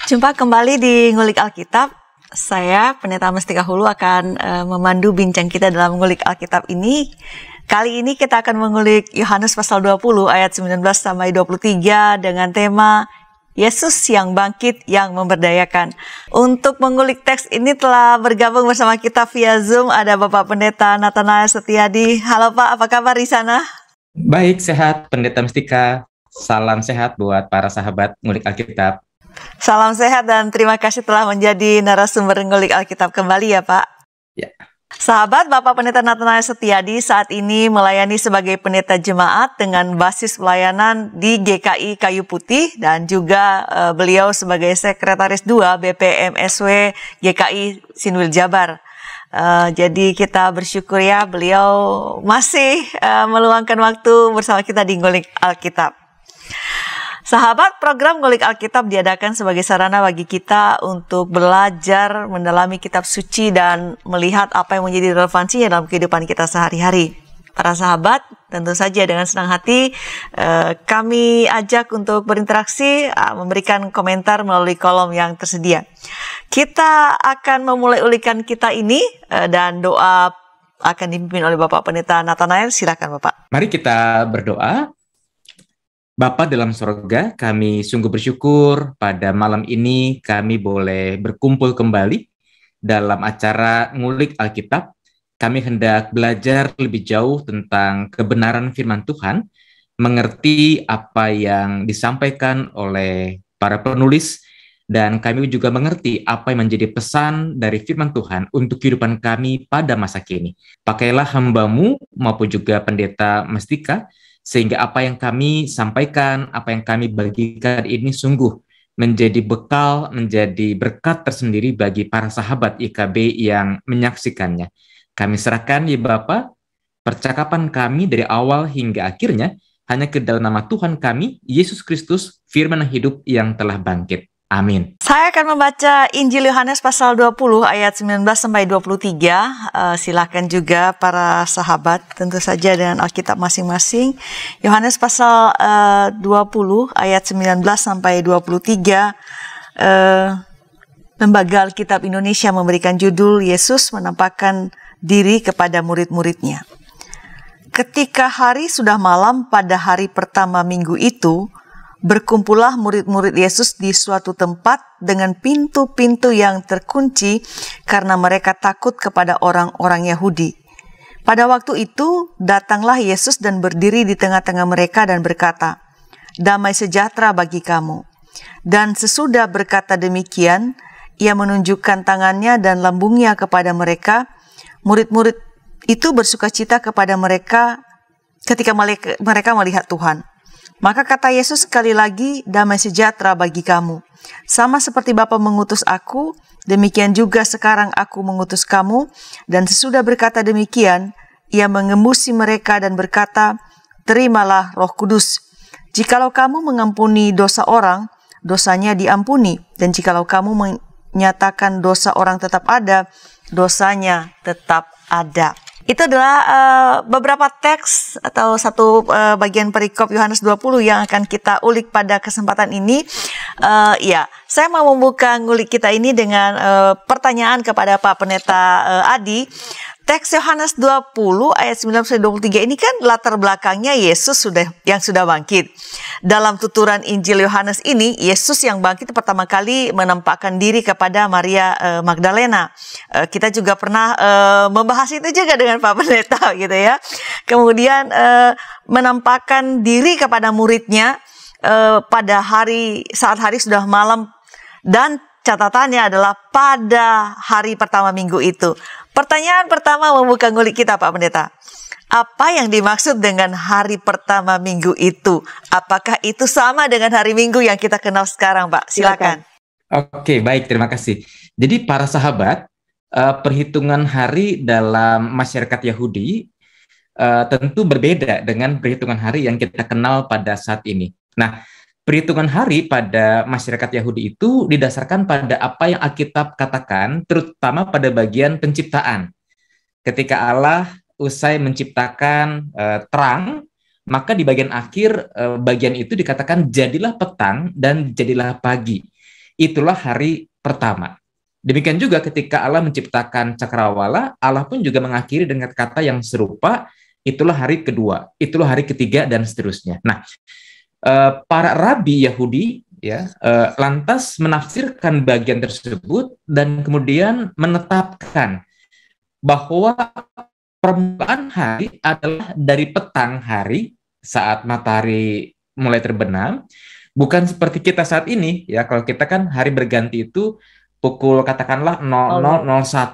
Jumpa kembali di Ngulik Alkitab. Saya, Pendeta Mestika Hulu, akan memandu bincang kita dalam Ngulik Alkitab ini. Kali ini kita akan mengulik Yohanes pasal 20 ayat 19 sampai 23 dengan tema Yesus yang bangkit yang memberdayakan. Untuk mengulik teks ini telah bergabung bersama kita via Zoom ada Bapak Pendeta Nathanael Setiadi. Halo Pak, apa kabar di sana? Baik, sehat Pendeta Mestika. Salam sehat buat para sahabat Ngulik Alkitab. Salam sehat dan terima kasih telah menjadi narasumber Ngulik Alkitab kembali ya Pak. Ya. Sahabat, Bapak Pendeta Nathanael Setiadi saat ini melayani sebagai pendeta jemaat dengan basis pelayanan di GKI Kayu Putih dan juga beliau sebagai Sekretaris 2 BPMSW GKI Sinwil Jabar. Jadi kita bersyukur ya beliau masih meluangkan waktu bersama kita di Ngulik Alkitab. Sahabat, program Ngulik Alkitab diadakan sebagai sarana bagi kita untuk belajar, mendalami kitab suci dan melihat apa yang menjadi relevansinya dalam kehidupan kita sehari-hari. Para sahabat, tentu saja dengan senang hati kami ajak untuk berinteraksi, memberikan komentar melalui kolom yang tersedia. Kita akan memulai ulikan kita ini dan doa akan dipimpin oleh Bapak Pendeta Nathanael. Silakan Bapak. Mari kita berdoa. Bapa dalam sorga, kami sungguh bersyukur pada malam ini kami boleh berkumpul kembali dalam acara Ngulik Alkitab. Kami hendak belajar lebih jauh tentang kebenaran firman Tuhan, mengerti apa yang disampaikan oleh para penulis, dan kami juga mengerti apa yang menjadi pesan dari firman Tuhan untuk kehidupan kami pada masa kini. Pakailah hamba-Mu maupun juga Pendeta Mestika, sehingga apa yang kami sampaikan, apa yang kami bagikan ini sungguh menjadi bekal, menjadi berkat tersendiri bagi para sahabat IKB yang menyaksikannya. Kami serahkan ya Bapa, percakapan kami dari awal hingga akhirnya hanya ke dalam nama Tuhan kami, Yesus Kristus, firman hidup yang telah bangkit. Amin. Saya akan membaca Injil Yohanes pasal 20 ayat 19 sampai 23. Silakan juga para sahabat tentu saja dengan Alkitab masing-masing. Yohanes pasal 20 ayat 19 sampai 23. Lembaga Alkitab Indonesia memberikan judul Yesus menampakkan diri kepada murid-muridnya. Ketika hari sudah malam pada hari pertama minggu itu, berkumpullah murid-murid Yesus di suatu tempat dengan pintu-pintu yang terkunci karena mereka takut kepada orang-orang Yahudi. Pada waktu itu datanglah Yesus dan berdiri di tengah-tengah mereka dan berkata, "Damai sejahtera bagi kamu." Dan sesudah berkata demikian, ia menunjukkan tangannya dan lambungnya kepada mereka. Murid-murid itu bersukacita kepada mereka ketika mereka melihat Tuhan. Maka kata Yesus sekali lagi, "Damai sejahtera bagi kamu. Sama seperti Bapa mengutus aku, demikian juga sekarang aku mengutus kamu." Dan sesudah berkata demikian, ia mengembusi mereka dan berkata, "Terimalah Roh Kudus. Jikalau kamu mengampuni dosa orang, dosanya diampuni. Dan jikalau kamu menyatakan dosa orang tetap ada, dosanya tetap ada." Itu adalah beberapa teks atau satu bagian perikop Yohanes 20 yang akan kita ulik pada kesempatan ini. Saya mau membuka ngulik kita ini dengan pertanyaan kepada Pak Pendeta Adi. Teks Yohanes 20 ayat 19-23 ini kan latar belakangnya Yesus yang sudah bangkit. Dalam tuturan Injil Yohanes ini, Yesus yang bangkit pertama kali menampakkan diri kepada Maria Magdalena. Kita juga pernah membahas itu juga dengan Pak Pendeta gitu ya. Kemudian menampakkan diri kepada muridnya pada saat hari sudah malam, dan catatannya adalah pada hari pertama minggu itu. Pertanyaan pertama membuka ngulik kita Pak Pendeta. Apa yang dimaksud dengan hari pertama minggu itu? Apakah itu sama dengan hari Minggu yang kita kenal sekarang Pak? Silakan. Oke, baik, terima kasih. Jadi para sahabat, perhitungan hari dalam masyarakat Yahudi tentu berbeda dengan perhitungan hari yang kita kenal pada saat ini. Nah, perhitungan hari pada masyarakat Yahudi itu didasarkan pada apa yang Alkitab katakan, terutama pada bagian penciptaan. Ketika Allah usai menciptakan terang, maka di bagian akhir bagian itu dikatakan jadilah petang dan jadilah pagi. itulah hari pertama. Demikian juga ketika Allah menciptakan cakrawala, Allah pun juga mengakhiri dengan kata yang serupa, itulah hari kedua, itulah hari ketiga, dan seterusnya. Nah, para rabi Yahudi ya lantas menafsirkan bagian tersebut dan kemudian menetapkan bahwa permulaan hari adalah dari petang hari saat matahari mulai terbenam, bukan seperti kita saat ini ya. Kalau kita kan hari berganti itu pukul katakanlah 00.01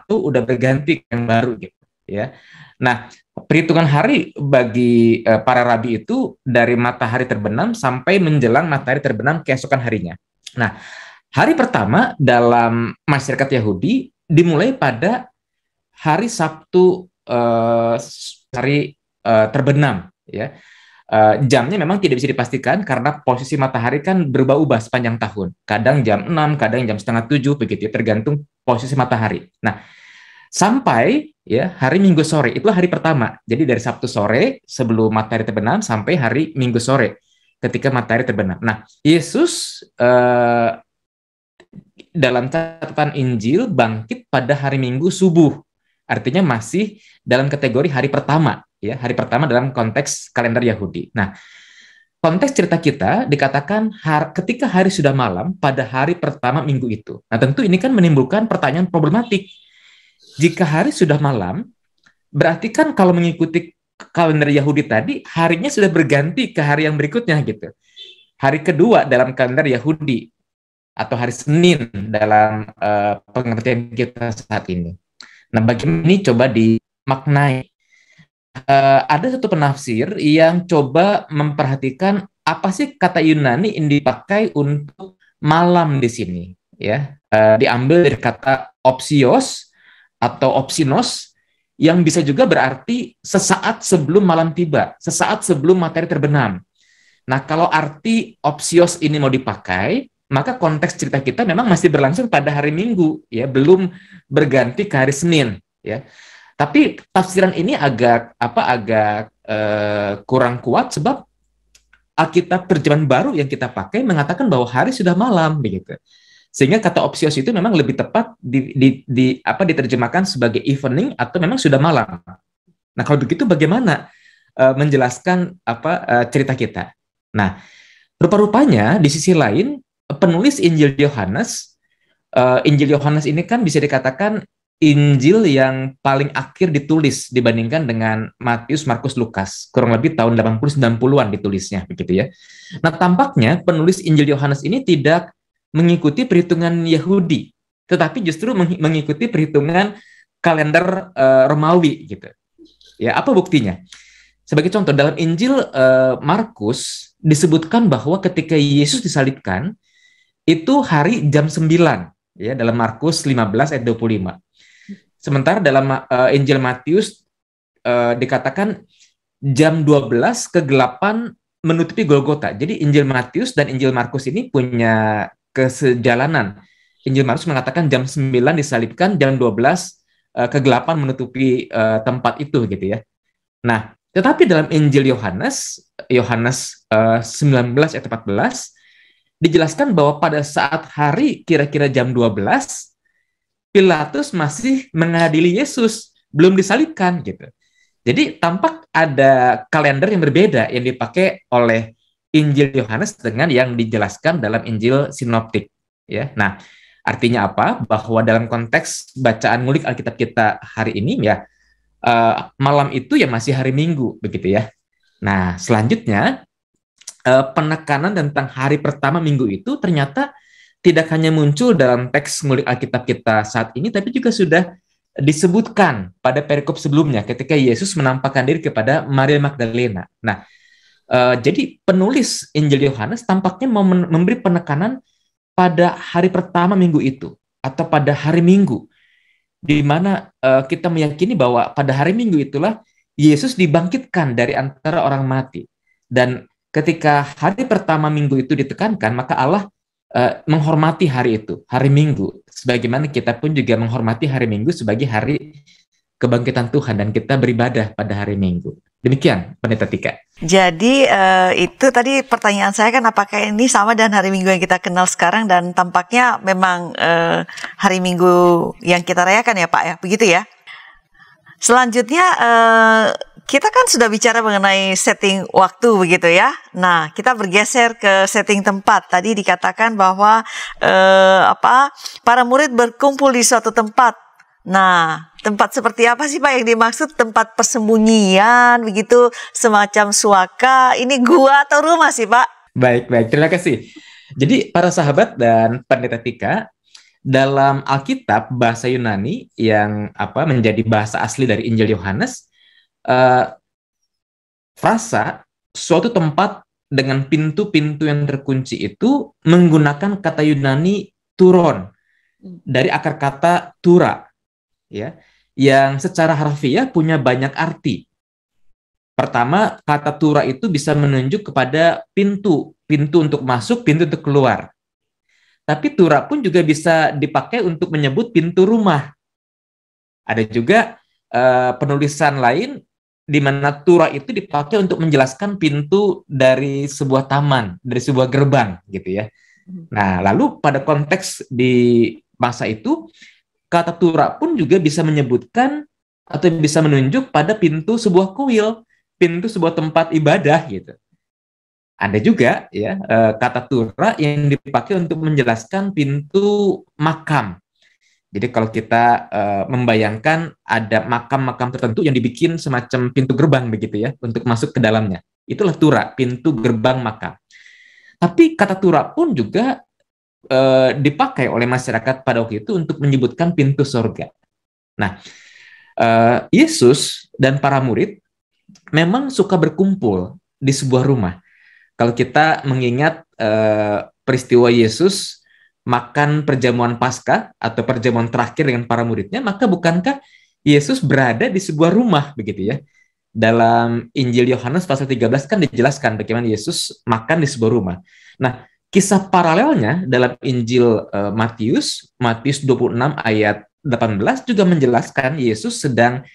udah berganti yang baru gitu ya. Nah, perhitungan hari bagi para rabi itu dari matahari terbenam sampai menjelang matahari terbenam keesokan harinya. Nah, hari pertama dalam masyarakat Yahudi dimulai pada hari Sabtu hari terbenam ya. Jamnya memang tidak bisa dipastikan karena posisi matahari kan berubah-ubah sepanjang tahun. Kadang jam 6, kadang jam setengah 7 begitu ya, tergantung posisi matahari. Nah, sampai ya hari Minggu sore itu hari pertama. Jadi dari Sabtu sore sebelum matahari terbenam sampai hari Minggu sore ketika matahari terbenam. Nah, Yesus dalam catatan Injil bangkit pada hari Minggu subuh. Artinya masih dalam kategori hari pertama, ya, hari pertama dalam konteks kalender Yahudi. Nah, konteks cerita kita dikatakan ketika hari sudah malam pada hari pertama minggu itu. Nah, tentu ini kan menimbulkan pertanyaan problematik. Jika hari sudah malam, berarti kan kalau mengikuti kalender Yahudi tadi, harinya sudah berganti ke hari yang berikutnya gitu. Hari kedua dalam kalender Yahudi atau hari Senin dalam pengertian kita saat ini. Nah, bagaimana ini coba dimaknai. Ada satu penafsir yang coba memperhatikan apa sih kata Yunani yang dipakai untuk malam di sini, ya. Diambil dari kata opsios atau opsinos yang bisa juga berarti sesaat sebelum malam tiba, sesaat sebelum matahari terbenam. Nah, kalau arti opsios ini mau dipakai, maka konteks cerita kita memang masih berlangsung pada hari Minggu, ya, belum berganti ke hari Senin, ya. Tapi tafsiran ini agak kurang kuat sebab Alkitab terjemahan baru yang kita pakai mengatakan bahwa hari sudah malam, begitu. Sehingga kata opsios itu memang lebih tepat diterjemahkan sebagai evening atau memang sudah malam. Nah, kalau begitu bagaimana menjelaskan cerita kita? Nah, rupa-rupanya di sisi lain penulis Injil Yohanes ini kan bisa dikatakan Injil yang paling akhir ditulis dibandingkan dengan Matius, Markus, Lukas. Kurang lebih tahun 80-90-an ditulisnya, begitu ya. Nah, tampaknya penulis Injil Yohanes ini tidak mengikuti perhitungan Yahudi, tetapi justru mengikuti perhitungan kalender Romawi, gitu. Ya, apa buktinya? Sebagai contoh, dalam Injil Markus disebutkan bahwa ketika Yesus disalibkan, itu hari jam 9, ya, dalam Markus 15 ayat 25. Sementara dalam Injil Matius dikatakan jam 12 kegelapan menutupi Golgota. Jadi Injil Matius dan Injil Markus ini punya kesejalanan. Injil Markus mengatakan jam 9 disalibkan, jam 12 kegelapan menutupi tempat itu, gitu ya. Nah, tetapi dalam Injil Yohanes 19 ayat 14 dijelaskan bahwa pada saat hari kira-kira jam 12 Pilatus masih mengadili Yesus, belum disalibkan, gitu. Jadi tampak ada kalender yang berbeda yang dipakai oleh Injil Yohanes dengan yang dijelaskan dalam Injil Sinoptik, ya. Nah, artinya apa? Bahwa dalam konteks bacaan ngulik Alkitab kita hari ini, ya, malam itu ya masih hari Minggu, begitu ya. Nah, selanjutnya penekanan tentang hari pertama minggu itu ternyata tidak hanya muncul dalam teks ngulik Alkitab kita saat ini, tapi juga sudah disebutkan pada perikop sebelumnya ketika Yesus menampakkan diri kepada Maria Magdalena. Nah, jadi penulis Injil Yohanes tampaknya mau memberi penekanan pada hari pertama minggu itu, atau pada hari Minggu, di mana kita meyakini bahwa pada hari Minggu itulah Yesus dibangkitkan dari antara orang mati. Dan ketika hari pertama minggu itu ditekankan, maka Allah menghormati hari itu, hari Minggu, sebagaimana kita pun juga menghormati hari Minggu sebagai hari kebangkitan Tuhan dan kita beribadah pada hari Minggu. Demikian, Pendeta Tika. Jadi itu tadi pertanyaan saya kan, apakah ini sama dengan hari Minggu yang kita kenal sekarang, dan tampaknya memang hari Minggu yang kita rayakan ya Pak ya, begitu ya. Selanjutnya kita kan sudah bicara mengenai setting waktu begitu ya. Nah, kita bergeser ke setting tempat. Tadi dikatakan bahwa para murid berkumpul di suatu tempat. Nah, tempat seperti apa sih Pak yang dimaksud? Tempat persembunyian begitu, semacam suaka. Ini gua atau rumah sih Pak? Baik, terima kasih. Jadi para sahabat dan Pendeta Tika, dalam Alkitab bahasa Yunani yang menjadi bahasa asli dari Injil Yohanes, frasa suatu tempat dengan pintu-pintu yang terkunci itu menggunakan kata Yunani turon dari akar kata tura, ya, yang secara harfiah punya banyak arti. Pertama, kata tura itu bisa menunjuk kepada pintu untuk masuk, pintu untuk keluar. Tapi tura pun juga bisa dipakai untuk menyebut pintu rumah. Ada juga penulisan lain di mana tura itu dipakai untuk menjelaskan pintu dari sebuah taman, dari sebuah gerbang, gitu ya. Nah, lalu pada konteks di masa itu, kata tura pun juga bisa menyebutkan atau bisa menunjuk pada pintu sebuah kuil, pintu sebuah tempat ibadah, gitu. Ada juga ya kata tura yang dipakai untuk menjelaskan pintu makam. Jadi kalau kita membayangkan ada makam-makam tertentu yang dibikin semacam pintu gerbang begitu ya untuk masuk ke dalamnya. Itulah tura, pintu gerbang makam. Tapi kata tura pun juga dipakai oleh masyarakat pada waktu itu untuk menyebutkan pintu surga. Nah, Yesus dan para murid memang suka berkumpul di sebuah rumah. Kalau kita mengingat peristiwa Yesus makan perjamuan Paskah atau perjamuan terakhir dengan para muridnya, maka bukankah Yesus berada di sebuah rumah begitu ya? Dalam Injil Yohanes pasal 13 kan dijelaskan bagaimana Yesus makan di sebuah rumah. Nah, kisah paralelnya dalam Injil Matius 26 ayat 18 juga menjelaskan Yesus sedang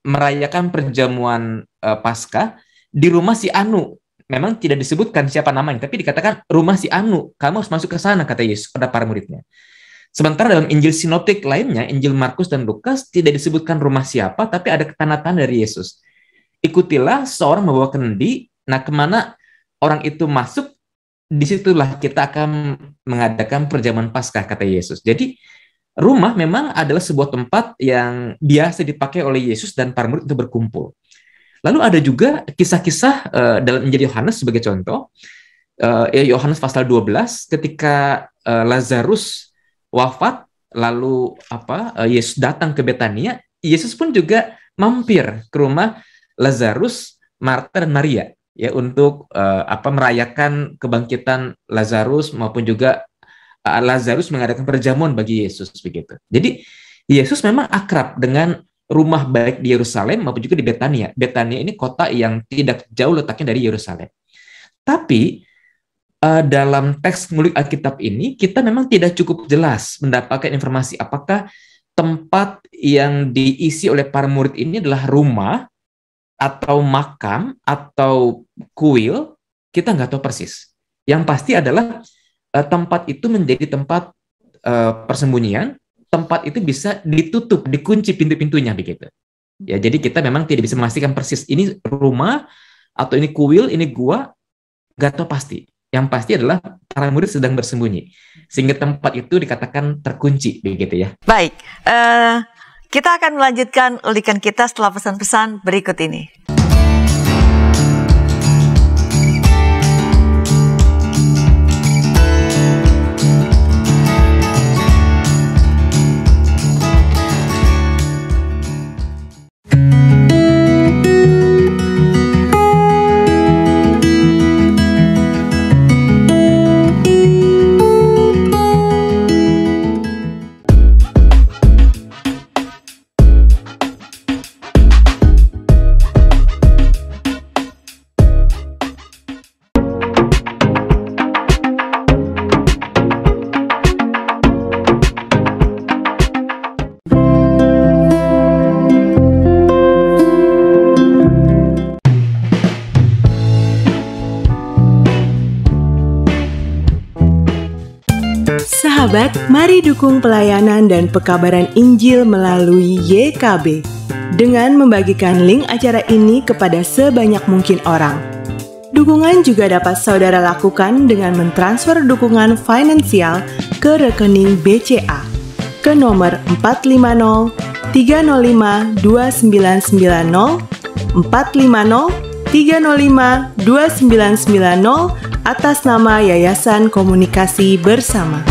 merayakan perjamuan Paskah di rumah si Anu. Memang tidak disebutkan siapa namanya, tapi dikatakan rumah si Anu, kamu harus masuk ke sana, kata Yesus pada para muridnya. Sementara dalam Injil sinoptik lainnya, Injil Markus dan Lukas, tidak disebutkan rumah siapa, tapi ada tanda-tanda dari Yesus. Ikutilah seorang membawa kendi, nah kemana orang itu masuk, disitulah kita akan mengadakan perjamuan Paskah, kata Yesus. Jadi, rumah memang adalah sebuah tempat yang biasa dipakai oleh Yesus dan para murid untuk berkumpul. Lalu ada juga kisah-kisah dalam Injil Yohanes sebagai contoh, Yohanes pasal 12 ketika Lazarus wafat, lalu Yesus datang ke Betania, Yesus pun juga mampir ke rumah Lazarus, Marta dan Maria ya untuk merayakan kebangkitan Lazarus maupun juga Lazarus mengadakan perjamuan bagi Yesus begitu. Jadi Yesus memang akrab dengan rumah baik di Yerusalem maupun juga di Betania. Betania ini kota yang tidak jauh letaknya dari Yerusalem. Tapi dalam teks ngulik Alkitab ini kita memang tidak cukup jelas mendapatkan informasi apakah tempat yang diisi oleh para murid ini adalah rumah atau makam atau kuil. Kita nggak tahu persis. Yang pasti adalah tempat itu menjadi tempat persembunyian. Tempat itu bisa ditutup, dikunci pintu-pintunya begitu. Ya, jadi kita memang tidak bisa memastikan persis ini rumah atau ini kuil, ini gua, nggak tahu pasti. Yang pasti adalah para murid sedang bersembunyi, sehingga tempat itu dikatakan terkunci begitu ya. Baik, kita akan melanjutkan ulikan kita setelah pesan-pesan berikut ini. sahabat, mari dukung pelayanan dan pekabaran Injil melalui YKB dengan membagikan link acara ini kepada sebanyak mungkin orang. Dukungan juga dapat saudara lakukan dengan mentransfer dukungan finansial ke rekening BCA ke nomor 450 305 2990 450 305 2990 atas nama Yayasan Komunikasi Bersama.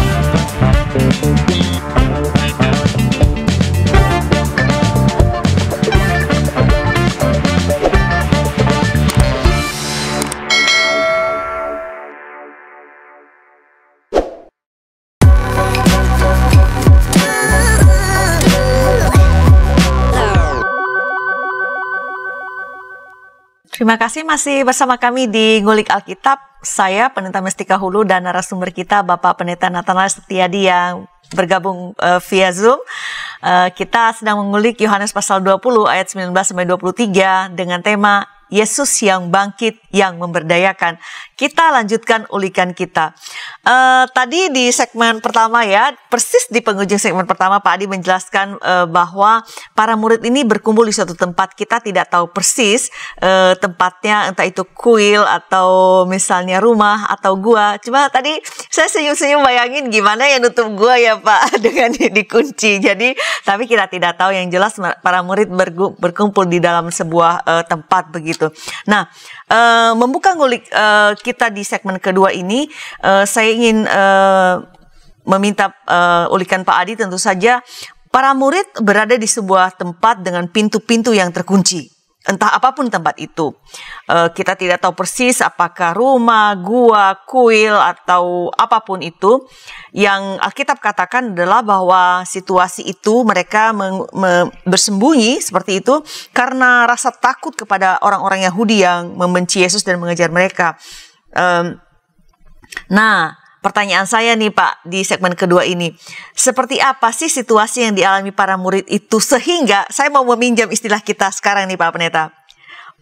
Terima kasih masih bersama kami di Ngulik Alkitab. Saya Pendeta Mestika Hulu dan narasumber kita Bapak Pendeta Nathanael Setiadi yang bergabung via Zoom. Kita sedang mengulik Yohanes pasal 20 ayat 19 sampai 23 dengan tema Yesus yang bangkit yang memberdayakan. Kita lanjutkan ulikan kita. Tadi di segmen pertama ya, persis di penghujung segmen pertama Pak Adi menjelaskan bahwa para murid ini berkumpul di suatu tempat. Kita tidak tahu persis tempatnya, entah itu kuil atau misalnya rumah atau gua. Cuma tadi saya senyum-senyum bayangin gimana ya nutup gua ya Pak dengan dikunci. Jadi tapi kita tidak tahu, yang jelas para murid berkumpul di dalam sebuah tempat begitu. Nah, membuka ngulik kita di segmen kedua ini, saya ingin meminta ulikan Pak Adi. Tentu saja para murid berada di sebuah tempat dengan pintu-pintu yang terkunci. Entah apapun tempat itu, kita tidak tahu persis apakah rumah, gua, kuil, atau apapun itu. Yang Alkitab katakan adalah bahwa situasi itu mereka bersembunyi seperti itu karena rasa takut kepada orang-orang Yahudi yang membenci Yesus dan mengejar mereka. Nah, pertanyaan saya nih Pak di segmen kedua ini, seperti apa sih situasi yang dialami para murid itu sehingga saya mau meminjam istilah kita sekarang nih Pak Pendeta,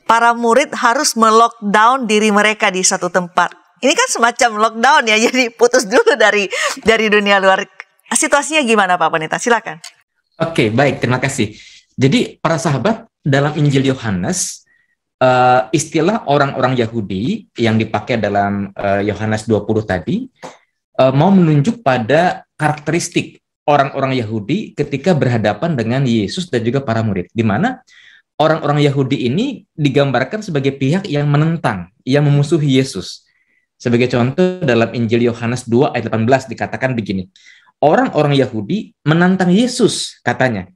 para murid harus melockdown diri mereka di satu tempat. Ini kan semacam lockdown ya, jadi putus dulu dari dunia luar. Situasinya gimana Pak Pendeta? Silakan. Oke, baik, terima kasih. Jadi para sahabat, dalam Injil Yohanes, istilah orang-orang Yahudi yang dipakai dalam Yohanes 20 tadi mau menunjuk pada karakteristik orang-orang Yahudi ketika berhadapan dengan Yesus dan juga para murid, di mana orang-orang Yahudi ini digambarkan sebagai pihak yang menentang, yang memusuhi Yesus. Sebagai contoh dalam Injil Yohanes 2 ayat 18 dikatakan begini, orang-orang Yahudi menantang Yesus, katanya,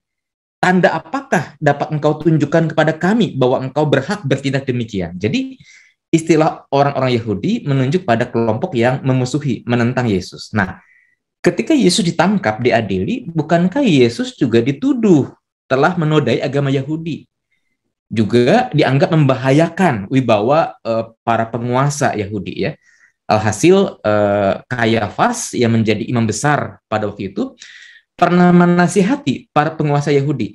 tanda apakah dapat engkau tunjukkan kepada kami bahwa engkau berhak bertindak demikian? Jadi istilah orang-orang Yahudi menunjuk pada kelompok yang memusuhi, menentang Yesus. Nah, ketika Yesus ditangkap, diadili, bukankah Yesus juga dituduh telah menodai agama Yahudi? Juga dianggap membahayakan wibawa para penguasa Yahudi ya. Alhasil Kayafas yang menjadi imam besar pada waktu itu pernah menasihati para penguasa Yahudi,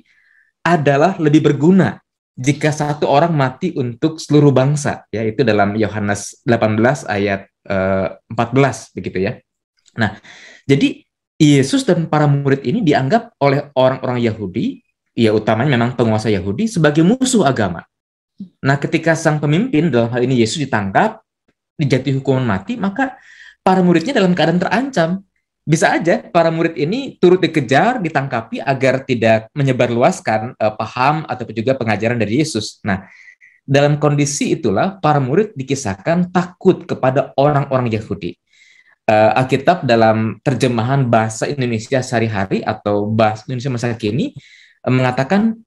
adalah lebih berguna jika satu orang mati untuk seluruh bangsa, yaitu dalam Yohanes 18 ayat 14 begitu ya. Nah, jadi Yesus dan para murid ini dianggap oleh orang-orang Yahudi, ya utamanya memang penguasa Yahudi, sebagai musuh agama. Nah, ketika sang pemimpin, dalam hal ini Yesus, ditangkap, dijatuhi hukuman mati, maka para muridnya dalam keadaan terancam. Bisa aja para murid ini turut dikejar, ditangkapi agar tidak menyebarluaskan paham ataupun juga pengajaran dari Yesus. Nah, dalam kondisi itulah para murid dikisahkan takut kepada orang-orang Yahudi. Alkitab dalam terjemahan bahasa Indonesia sehari-hari atau bahasa Indonesia masa kini mengatakan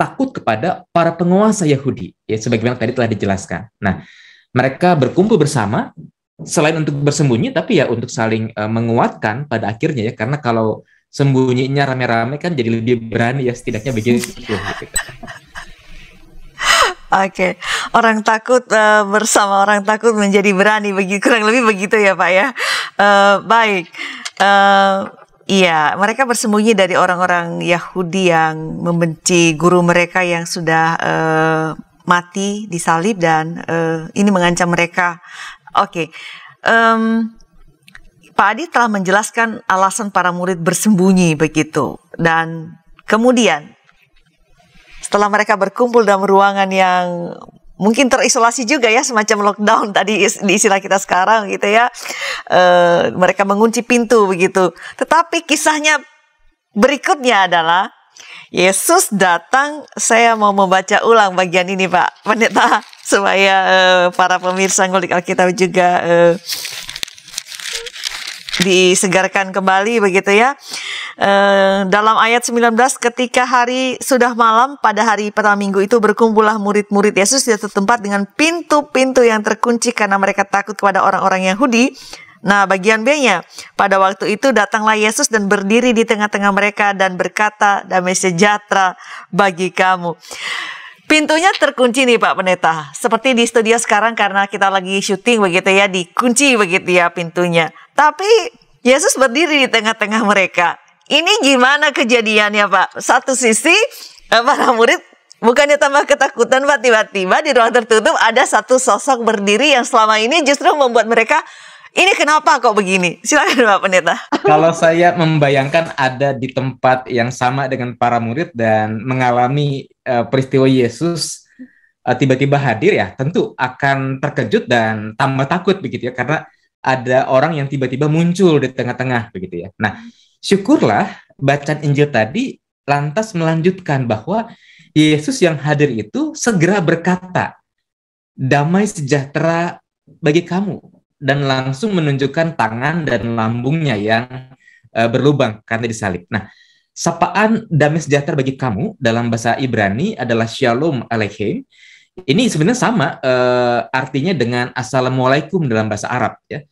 takut kepada para penguasa Yahudi, ya sebagaimana tadi telah dijelaskan. Nah, mereka berkumpul bersama selain untuk bersembunyi, tapi ya untuk saling menguatkan pada akhirnya ya, karena kalau sembunyinya rame-rame kan jadi lebih berani ya, setidaknya begitu. Oke, orang takut bersama orang takut menjadi berani, kurang lebih begitu ya Pak ya. Baik, iya, mereka bersembunyi dari orang-orang Yahudi yang membenci guru mereka yang sudah mati disalib dan ini mengancam mereka. Oke, Pak Adi telah menjelaskan alasan para murid bersembunyi begitu. Dan kemudian setelah mereka berkumpul dalam ruangan yang mungkin terisolasi juga ya, semacam lockdown tadi di istilah kita sekarang gitu ya. Mereka mengunci pintu begitu. Tetapi kisahnya berikutnya adalah Yesus datang. Saya mau membaca ulang bagian ini Pak Pendeta, supaya para pemirsa Ngulik Alkitab juga disegarkan kembali begitu ya. Dalam ayat 19, ketika hari sudah malam pada hari pertama minggu itu, berkumpullah murid-murid Yesus di satu tempat dengan pintu-pintu yang terkunci karena mereka takut kepada orang-orang Yahudi. Nah, bagian B-nya, pada waktu itu datanglah Yesus dan berdiri di tengah-tengah mereka dan berkata, damai sejahtera bagi kamu. Pintunya terkunci nih Pak Pendeta. Seperti di studio sekarang karena kita lagi syuting begitu ya, dikunci begitu ya pintunya. Tapi Yesus berdiri di tengah-tengah mereka. Ini gimana kejadiannya Pak? Satu sisi para murid bukannya tambah ketakutan Pak, tiba-tiba di ruang tertutup ada satu sosok berdiri yang selama ini justru membuat mereka, ini kenapa kok begini? Silakan Pak Pendeta. Kalau saya membayangkan ada di tempat yang sama dengan para murid dan mengalami peristiwa Yesus tiba-tiba hadir, ya tentu akan terkejut dan tambah takut begitu ya, karena ada orang yang tiba-tiba muncul di tengah-tengah begitu ya. Nah, syukurlah bacaan Injil tadi lantas melanjutkan bahwa Yesus yang hadir itu segera berkata, damai sejahtera bagi kamu, dan langsung menunjukkan tangan dan lambungnya yang berlubang karena disalib. Nah, sapaan damai sejahtera bagi kamu dalam bahasa Ibrani adalah Shalom Aleichem. Ini sebenarnya sama artinya dengan Assalamualaikum dalam bahasa Arab ya.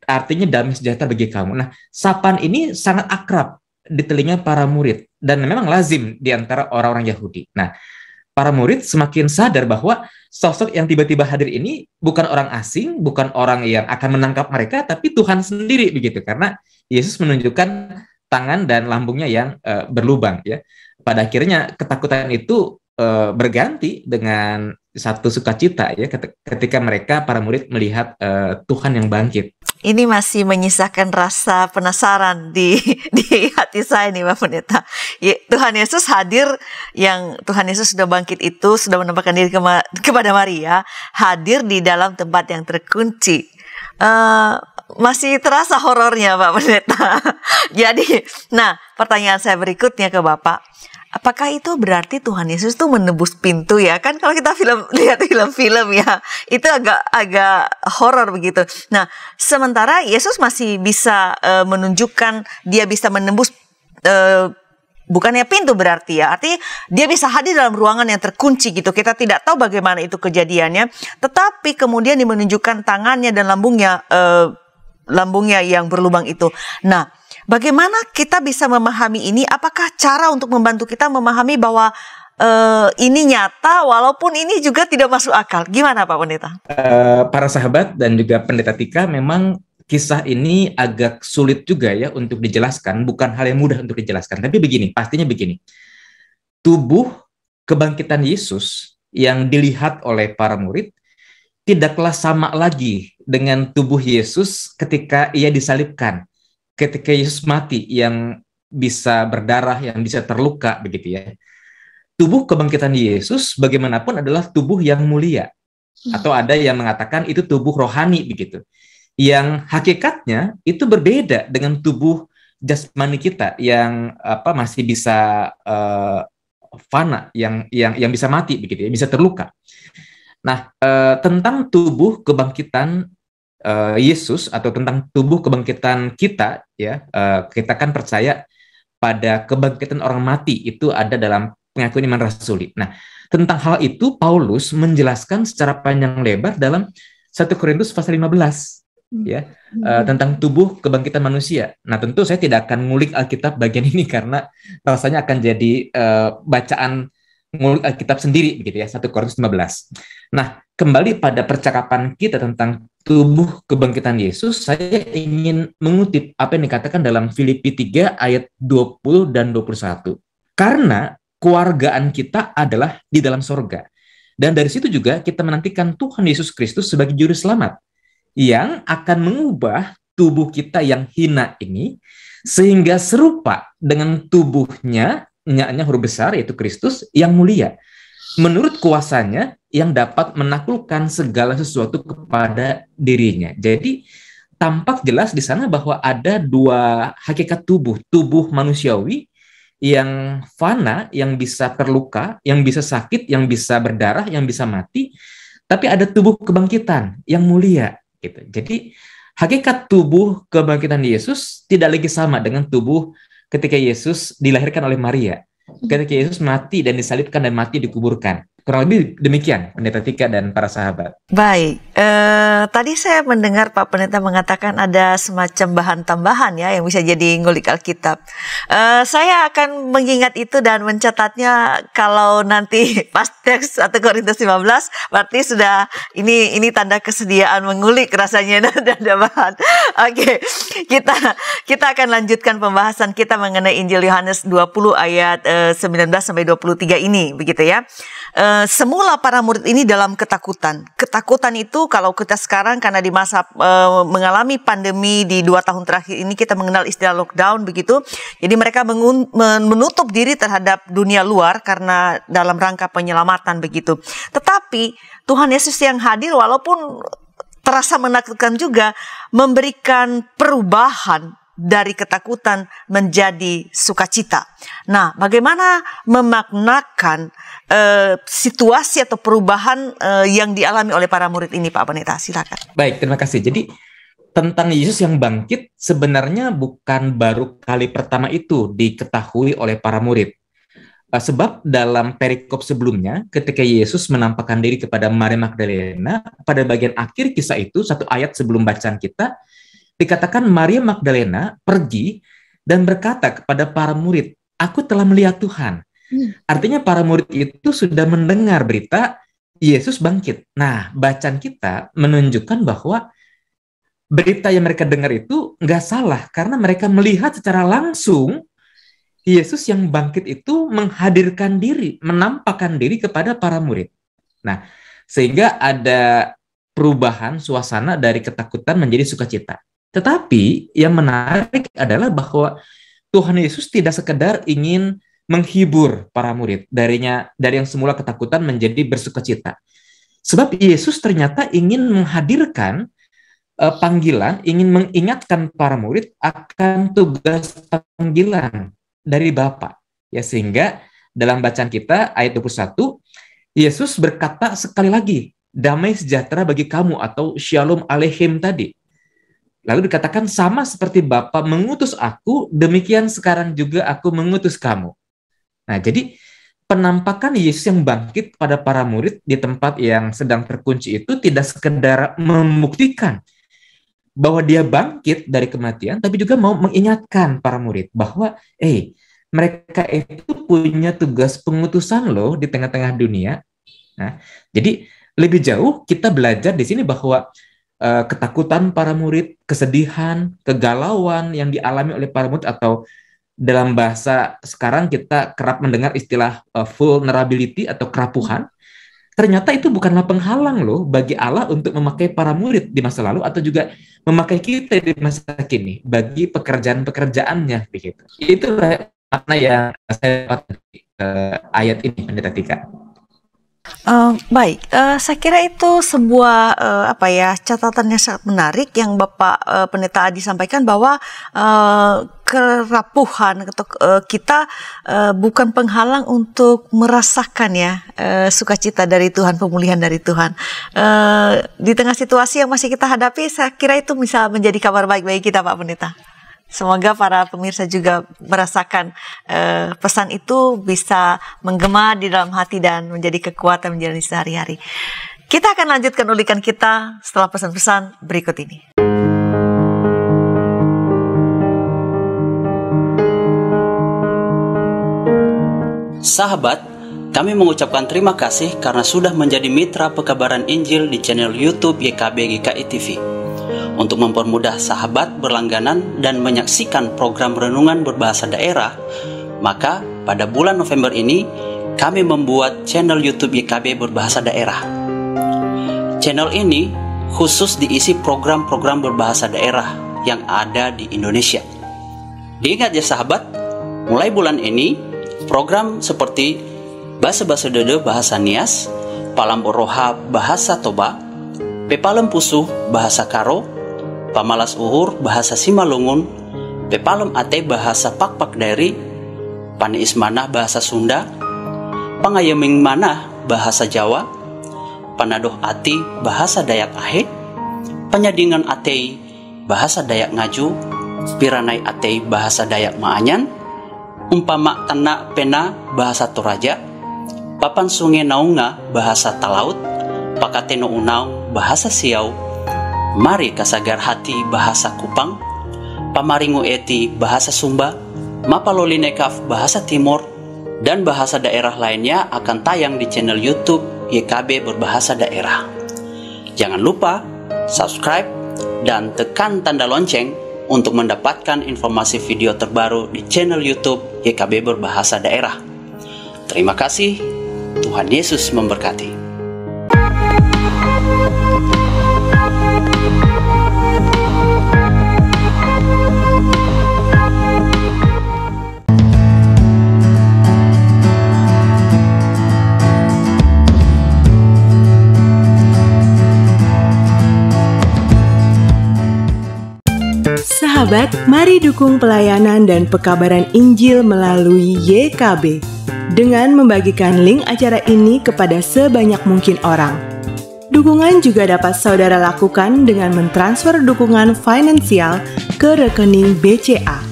Artinya damai sejahtera bagi kamu. Nah, sapaan ini sangat akrab di telinga para murid dan memang lazim di antara orang-orang Yahudi. Nah, para murid semakin sadar bahwa sosok yang tiba-tiba hadir ini bukan orang asing, bukan orang yang akan menangkap mereka, tapi Tuhan sendiri begitu, karena Yesus menunjukkan tangan dan lambungnya yang berlubang ya. Pada akhirnya ketakutan itu berganti dengan satu sukacita ya, ketika mereka para murid melihat Tuhan yang bangkit. Ini masih menyisakan rasa penasaran di hati saya nih Pak Pendeta. Tuhan Yesus hadir, yang Tuhan Yesus sudah bangkit itu, sudah menampakkan diri kepada Maria, hadir di dalam tempat yang terkunci. Masih terasa horornya Pak Pendeta. Jadi, nah pertanyaan saya berikutnya ke Bapak, apakah itu berarti Tuhan Yesus tuh menembus pintu ya? Kan kalau kita lihat film-film ya, itu agak horor begitu. Nah, sementara Yesus masih bisa menunjukkan dia bisa menembus bukannya pintu berarti ya, artinya dia bisa hadir dalam ruangan yang terkunci gitu. Kita tidak tahu bagaimana itu kejadiannya, tetapi kemudian dia menunjukkan tangannya dan lambungnya yang berlubang itu. Nah, bagaimana kita bisa memahami ini? Apakah cara untuk membantu kita memahami bahwa ini nyata walaupun ini juga tidak masuk akal? Gimana Pak Pendeta? Para sahabat dan juga Pendeta Tika, memang kisah ini agak sulit juga ya untuk dijelaskan. Bukan hal yang mudah untuk dijelaskan. Tapi begini, pastinya begini. Tubuh kebangkitan Yesus yang dilihat oleh para murid tidaklah sama lagi dengan tubuh Yesus ketika ia disalibkan. Ketika Yesus mati, yang bisa berdarah, yang bisa terluka begitu ya. Tubuh kebangkitan Yesus bagaimanapun adalah tubuh yang mulia. Atau ada yang mengatakan itu tubuh rohani begitu. Yang hakikatnya itu berbeda dengan tubuh jasmani kita yang masih bisa fana, yang bisa mati begitu ya, bisa terluka. Nah, tentang tubuh kebangkitan Yesus atau tentang tubuh kebangkitan kita ya, kita kan percaya pada kebangkitan orang mati, itu ada dalam pengakuan iman rasuli. Nah, tentang hal itu Paulus menjelaskan secara panjang lebar dalam 1 Korintus pasal 15 ya, tentang tubuh kebangkitan manusia. Nah, tentu saya tidak akan ngulik Alkitab bagian ini karena rasanya akan jadi bacaan ngulik Alkitab sendiri begitu ya, 1 Korintus 15. Nah, kembali pada percakapan kita tentang tubuh kebangkitan Yesus, saya ingin mengutip apa yang dikatakan dalam Filipi 3 ayat 20 dan 21. Karena kewargaan kita adalah di dalam sorga. Dan dari situ juga kita menantikan Tuhan Yesus Kristus sebagai juru selamat yang akan mengubah tubuh kita yang hina ini, sehingga serupa dengan tubuhnya, nya huruf besar, yaitu Kristus, yang mulia. Menurut kuasanya yang dapat menaklukkan segala sesuatu kepada dirinya. Jadi, tampak jelas di sana bahwa ada dua hakikat tubuh manusiawi yang fana, yang bisa terluka, yang bisa sakit, yang bisa berdarah, yang bisa mati, tapi ada tubuh kebangkitan yang mulia gitu. Jadi hakikat tubuh kebangkitan Yesus tidak lagi sama dengan tubuh ketika Yesus dilahirkan oleh Maria. Ketika Yesus mati dan disalibkan dan mati dikuburkan. Kurang lebih demikian, Pendeta Tika dan para sahabat. Baik, tadi saya mendengar Pak Pendeta mengatakan ada semacam bahan tambahan ya yang bisa jadi ngulik Alkitab. Saya akan mengingat itu dan mencatatnya kalau nanti pas teks 1 Korintus 15, berarti sudah ini tanda kesediaan mengulik rasanya dan ada bahan. Oke, kita akan lanjutkan pembahasan kita mengenai Injil Yohanes 20 ayat 19 sampai 23 ini, begitu ya. Semula para murid ini dalam ketakutan. Ketakutan itu kalau kita sekarang karena di masa mengalami pandemi di 2 tahun terakhir ini kita mengenal istilah lockdown begitu. Jadi mereka menutup diri terhadap dunia luar karena dalam rangka penyelamatan begitu. Tetapi Tuhan Yesus yang hadir walaupun terasa menakutkan juga memberikan perubahan dari ketakutan menjadi sukacita. Nah, bagaimana memaknakan situasi atau perubahan yang dialami oleh para murid ini, Pak Pendeta? Silakan. Baik, terima kasih. Jadi tentang Yesus yang bangkit sebenarnya bukan baru kali pertama itu diketahui oleh para murid. Sebab dalam perikop sebelumnya, ketika Yesus menampakkan diri kepada Maria Magdalena, pada bagian akhir kisah itu, satu ayat sebelum bacaan kita, dikatakan Maria Magdalena pergi dan berkata kepada para murid, "Aku telah melihat Tuhan." Artinya para murid itu sudah mendengar berita Yesus bangkit. Nah, bacaan kita menunjukkan bahwa berita yang mereka dengar itu nggak salah, karena mereka melihat secara langsung Yesus yang bangkit itu menghadirkan diri, menampakkan diri kepada para murid. Nah, sehingga ada perubahan suasana dari ketakutan menjadi sukacita. Tetapi yang menarik adalah bahwa Tuhan Yesus tidak sekedar ingin menghibur para murid dari yang semula ketakutan menjadi bersukacita. Sebab Yesus ternyata ingin menghadirkan panggilan, ingin mengingatkan para murid akan tugas panggilan dari Bapa. Ya, sehingga dalam bacaan kita ayat 21, Yesus berkata sekali lagi, "Damai sejahtera bagi kamu," atau Shalom Aleichem tadi. Lalu dikatakan, "Sama seperti Bapa mengutus aku, demikian sekarang juga aku mengutus kamu." Nah, jadi penampakan Yesus yang bangkit pada para murid di tempat yang sedang terkunci itu tidak sekedar membuktikan bahwa dia bangkit dari kematian, tapi juga mau mengingatkan para murid bahwa, mereka itu punya tugas pengutusan loh di tengah-tengah dunia. Nah, jadi lebih jauh kita belajar di sini bahwa ketakutan para murid, kesedihan, kegalauan yang dialami oleh para murid, atau dalam bahasa sekarang kita kerap mendengar istilah vulnerability atau kerapuhan, ternyata itu bukanlah penghalang loh bagi Allah untuk memakai para murid di masa lalu atau juga memakai kita di masa kini bagi pekerjaan-pekerjaannya begitu. Itulah makna yang saya dapat ayat ini, Pendeta Tika. Baik, saya kira itu sebuah catatan yang sangat menarik yang Bapak Pendeta Adi sampaikan bahwa kerapuhan atau kita bukan penghalang untuk merasakan sukacita dari Tuhan, pemulihan dari Tuhan. Di tengah situasi yang masih kita hadapi, saya kira itu bisa menjadi kabar baik bagi kita, Pak Pendeta. Semoga para pemirsa juga merasakan pesan itu bisa menggema di dalam hati dan menjadi kekuatan menjalani sehari-hari. Kita akan lanjutkan ulikan kita setelah pesan-pesan berikut ini. Sahabat, kami mengucapkan terima kasih karena sudah menjadi mitra pekabaran Injil di channel YouTube YKB GKI TV. Untuk mempermudah sahabat berlangganan dan menyaksikan program renungan berbahasa daerah, maka pada bulan November ini kami membuat channel YouTube YKB berbahasa daerah. Channel ini khusus diisi program-program berbahasa daerah yang ada di Indonesia. Diingat ya sahabat, mulai bulan ini program seperti Bahasa-Bahasa Dede Bahasa Nias, Palam Oroha Bahasa Toba, Pepalem Pusuh Bahasa Karo, Pamalas Uhur Bahasa Simalungun, Pepalem Ate Bahasa Pakpak Daeri, Pani Ismanah Bahasa Sunda, Pangayeming Manah Bahasa Jawa, Panadoh Ati Bahasa Dayak Ahe, Penyadingan Atei Bahasa Dayak Ngaju, Piranai Atei Bahasa Dayak Maanyan, Umpama Tana Pena Bahasa Toraja, Papan Sungai Naunga Bahasa Talaut, Pakateno Unaung Bahasa Siau, Mari Kasagar Hati Bahasa Kupang, Pamaringu Eti Bahasa Sumba, Mapalolinekaf Bahasa Timur, dan bahasa daerah lainnya akan tayang di channel YouTube YKB Berbahasa Daerah. Jangan lupa subscribe dan tekan tanda lonceng untuk mendapatkan informasi video terbaru di channel YouTube YKB Berbahasa Daerah. Terima kasih, Tuhan Yesus memberkati. Sahabat, mari dukung pelayanan dan pekabaran Injil melalui YKB dengan membagikan link acara ini kepada sebanyak mungkin orang. Dukungan juga dapat saudara lakukan dengan mentransfer dukungan finansial ke rekening BCA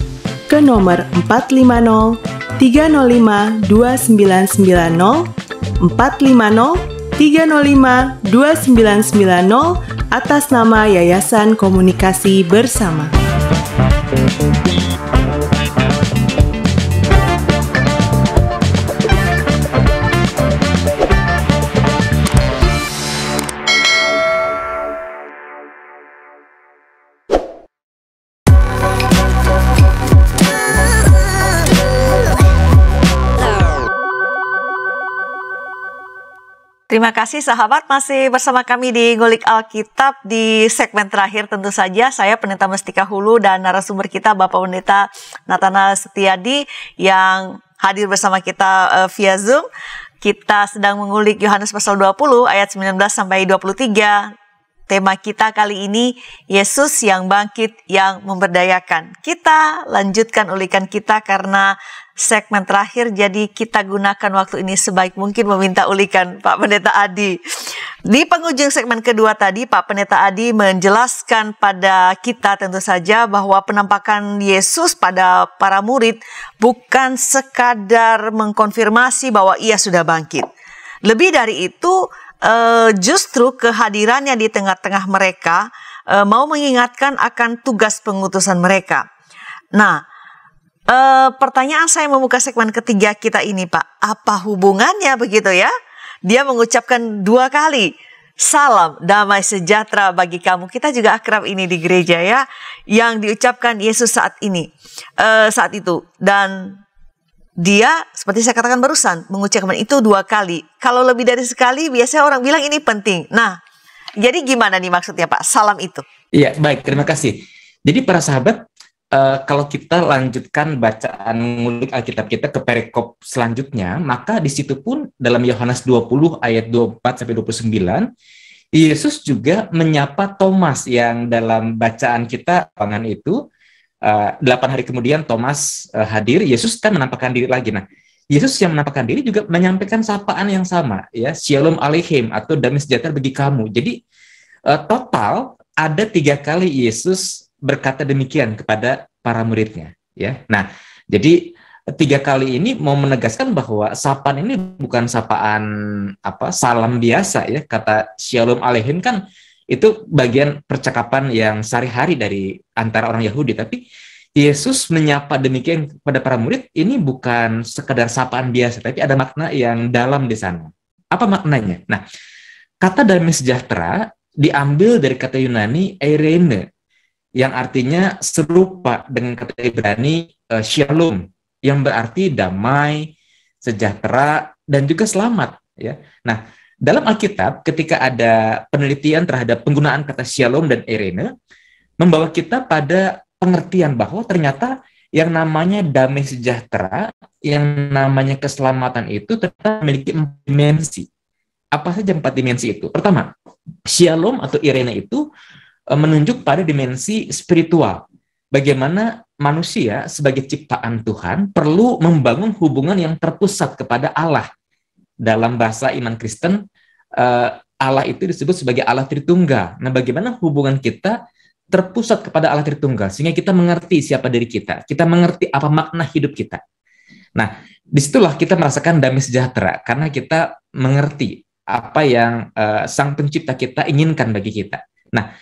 ke nomor 450 305 2990 450 305 2990 atas nama Yayasan Komunikasi Bersama. Terima kasih sahabat, masih bersama kami di Ngulik Alkitab di segmen terakhir. Tentu saja saya Pendeta Mestika Hulu dan narasumber kita Bapak Pendeta Nathanael Setiadi yang hadir bersama kita via Zoom. Kita sedang mengulik Yohanes pasal 20 ayat 19 sampai 23. Tema kita kali ini, Yesus yang bangkit yang memberdayakan. Kita lanjutkan ulikan kita karena segmen terakhir, jadi kita gunakan waktu ini sebaik mungkin meminta ulikan Pak Pendeta Adi. Di penghujung segmen kedua tadi, Pak Pendeta Adi menjelaskan pada kita tentu saja bahwa penampakan Yesus pada para murid bukan sekadar mengkonfirmasi bahwa ia sudah bangkit. Lebih dari itu, justru kehadirannya di tengah-tengah mereka mau mengingatkan akan tugas pengutusan mereka. Nah, pertanyaan saya membuka segmen ketiga kita ini, Pak. Apa hubungannya begitu ya? Dia mengucapkan 2 kali, salam damai sejahtera bagi kamu. Kita juga akrab ini di gereja ya, yang diucapkan Yesus saat itu. Dan dia, seperti saya katakan barusan, mengucapkan itu 2 kali. Kalau lebih dari sekali, biasanya orang bilang ini penting. Nah, jadi gimana nih maksudnya Pak, salam itu? Iya, baik, terima kasih. Jadi para sahabat, kalau kita lanjutkan bacaan ngulik Alkitab kita ke perikop selanjutnya, maka di situ pun dalam Yohanes 20 ayat 24-29, Yesus juga menyapa Thomas yang dalam bacaan kita pangan itu, 8 hari kemudian Thomas hadir, Yesus kan menampakkan diri lagi. Nah, Yesus yang menampakkan diri juga menyampaikan sapaan yang sama, ya, Shalom Aleichem atau damai sejahtera bagi kamu. Jadi total ada 3 kali Yesus berkata demikian kepada para muridnya, ya. Nah, jadi 3 kali ini mau menegaskan bahwa sapaan ini bukan sapaan salam biasa, ya. Kata Shalom Aleichem kan itu bagian percakapan yang sehari-hari dari antara orang Yahudi, tapi Yesus menyapa demikian kepada para murid ini bukan sekadar sapaan biasa, tapi ada makna yang dalam di sana. Apa maknanya? Nah, kata damai sejahtera diambil dari kata Yunani eirene, yang artinya serupa dengan kata Ibrani shalom, yang berarti damai, sejahtera, dan juga selamat. Ya. Nah, dalam Alkitab, ketika ada penelitian terhadap penggunaan kata shalom dan eirene, membawa kita pada pengertian bahwa ternyata yang namanya damai sejahtera, yang namanya keselamatan itu tetap memiliki 4 dimensi. Apa saja 4 dimensi itu? Pertama, Shalom atau Irene itu menunjuk pada dimensi spiritual. Bagaimana manusia sebagai ciptaan Tuhan perlu membangun hubungan yang terpusat kepada Allah. Dalam bahasa iman Kristen, Allah itu disebut sebagai Allah Tritunggal. Nah, bagaimana hubungan kita terpusat kepada Allah Tritunggal, sehingga kita mengerti siapa diri kita, kita mengerti apa makna hidup kita. Nah, disitulah kita merasakan damai sejahtera, karena kita mengerti apa yang Sang Pencipta kita inginkan bagi kita. Nah,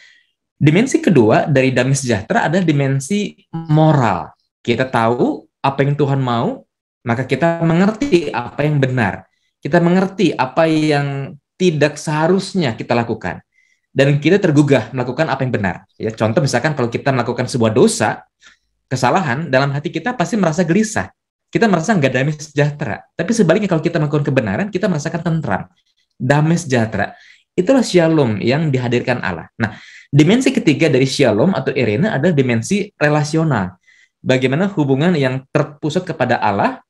dimensi kedua dari damai sejahtera adalah dimensi moral. Kita tahu apa yang Tuhan mau, maka kita mengerti apa yang benar. Kita mengerti apa yang tidak seharusnya kita lakukan. Dan kita tergugah melakukan apa yang benar. Ya, contoh misalkan kalau kita melakukan sebuah dosa, kesalahan, dalam hati kita pasti merasa gelisah. Kita merasa nggak damai sejahtera. Tapi sebaliknya kalau kita melakukan kebenaran, kita merasakan tentram, damai sejahtera. Itulah Shalom yang dihadirkan Allah. Nah, dimensi ketiga dari Shalom atau Irene adalah dimensi relasional. Bagaimana hubungan yang terpusat kepada Allah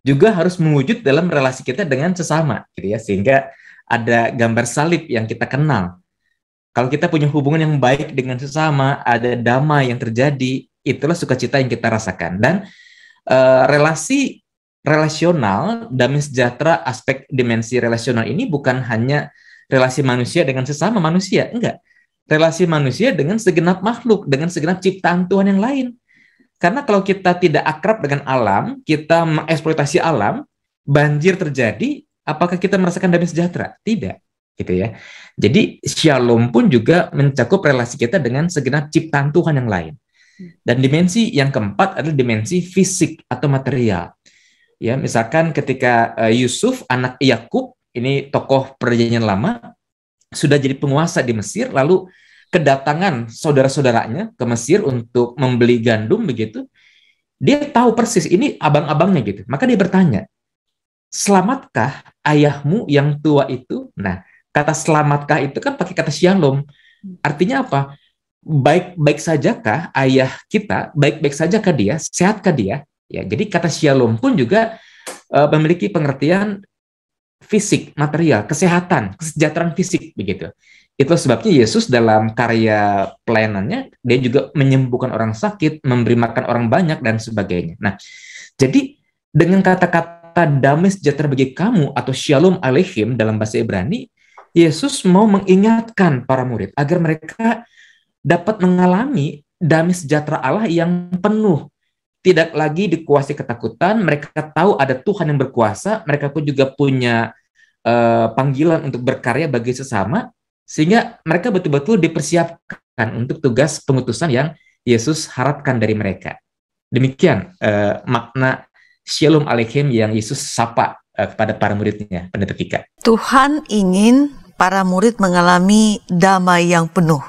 juga harus mewujud dalam relasi kita dengan sesama, gitu ya, sehingga ada gambar salib yang kita kenal. Kalau kita punya hubungan yang baik dengan sesama, ada damai yang terjadi, itulah sukacita yang kita rasakan. Dan relasi relasional, damai sejahtera, aspek dimensi relasional ini bukan hanya relasi manusia dengan sesama manusia, enggak. Relasi manusia dengan segenap makhluk, dengan segenap ciptaan Tuhan yang lain. Karena kalau kita tidak akrab dengan alam, kita mengeksploitasi alam, banjir terjadi, apakah kita merasakan damai sejahtera? Tidak, gitu ya. Jadi Shalom pun juga mencakup relasi kita dengan segenap ciptaan Tuhan yang lain. Dan dimensi yang keempat adalah dimensi fisik atau material. Ya, misalkan ketika Yusuf, anak Yakub, ini tokoh Perjanjian Lama, sudah jadi penguasa di Mesir, lalu kedatangan saudara-saudaranya ke Mesir untuk membeli gandum begitu, dia tahu persis ini abang-abangnya gitu. Maka dia bertanya, selamatkah ayahmu yang tua itu? Nah, kata selamatkah itu kan pakai kata Shalom. Artinya apa? Baik-baik sajakah ayah kita? Baik-baik sajakah dia? Sehatkah dia? Ya, jadi kata Shalom pun juga memiliki pengertian fisik, material, kesehatan, kesejahteraan fisik begitu. Itu sebabnya Yesus dalam karya pelayanannya, dia juga menyembuhkan orang sakit, memberi makan orang banyak, dan sebagainya. Nah, jadi dengan kata-kata damai sejahtera bagi kamu atau Shalom Aleichem dalam bahasa Ibrani, Yesus mau mengingatkan para murid agar mereka dapat mengalami damai sejahtera Allah yang penuh. Tidak lagi dikuasai ketakutan, mereka tahu ada Tuhan yang berkuasa, mereka pun juga punya panggilan untuk berkarya bagi sesama, sehingga mereka betul-betul dipersiapkan untuk tugas pengutusan yang Yesus harapkan dari mereka. Demikian makna Shalom Aleichem yang Yesus sapa kepada para muridnya, Pendeta Tika. Tuhan ingin para murid mengalami damai yang penuh.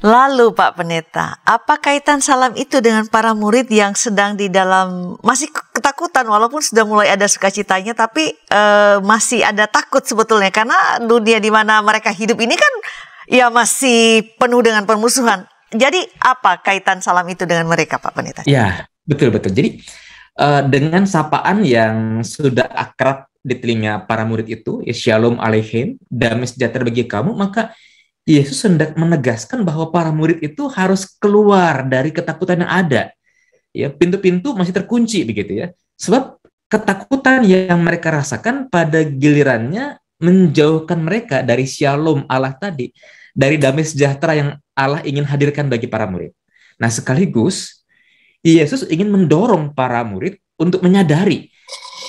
Lalu Pak Pendeta, apa kaitan salam itu dengan para murid yang sedang di dalam, masih ketakutan walaupun sudah mulai ada sukacitanya, tapi masih ada takut sebetulnya, karena dunia di mana mereka hidup ini kan ya masih penuh dengan permusuhan. Jadi apa kaitan salam itu dengan mereka Pak Pendeta? Ya, betul-betul. Jadi dengan sapaan yang sudah akrab di telinga para murid itu, ya Shalom Aleichem, damai sejahtera bagi kamu, maka Yesus hendak menegaskan bahwa para murid itu harus keluar dari ketakutan yang ada. Ya, pintu-pintu masih terkunci begitu ya. Sebab ketakutan yang mereka rasakan pada gilirannya menjauhkan mereka dari Shalom Allah tadi, dari damai sejahtera yang Allah ingin hadirkan bagi para murid. Nah, sekaligus Yesus ingin mendorong para murid untuk menyadari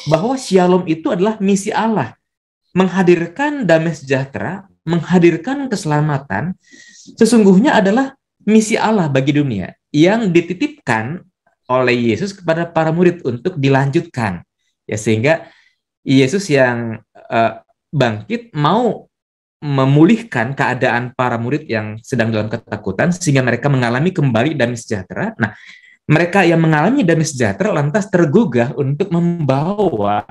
bahwa Shalom itu adalah misi Allah, menghadirkan damai sejahtera, menghadirkan keselamatan, sesungguhnya adalah misi Allah bagi dunia yang dititipkan oleh Yesus kepada para murid untuk dilanjutkan. Ya, sehingga Yesus yang bangkit mau memulihkan keadaan para murid yang sedang dalam ketakutan sehingga mereka mengalami kembali damai sejahtera. Nah, mereka yang mengalami damai sejahtera lantas tergugah untuk membawa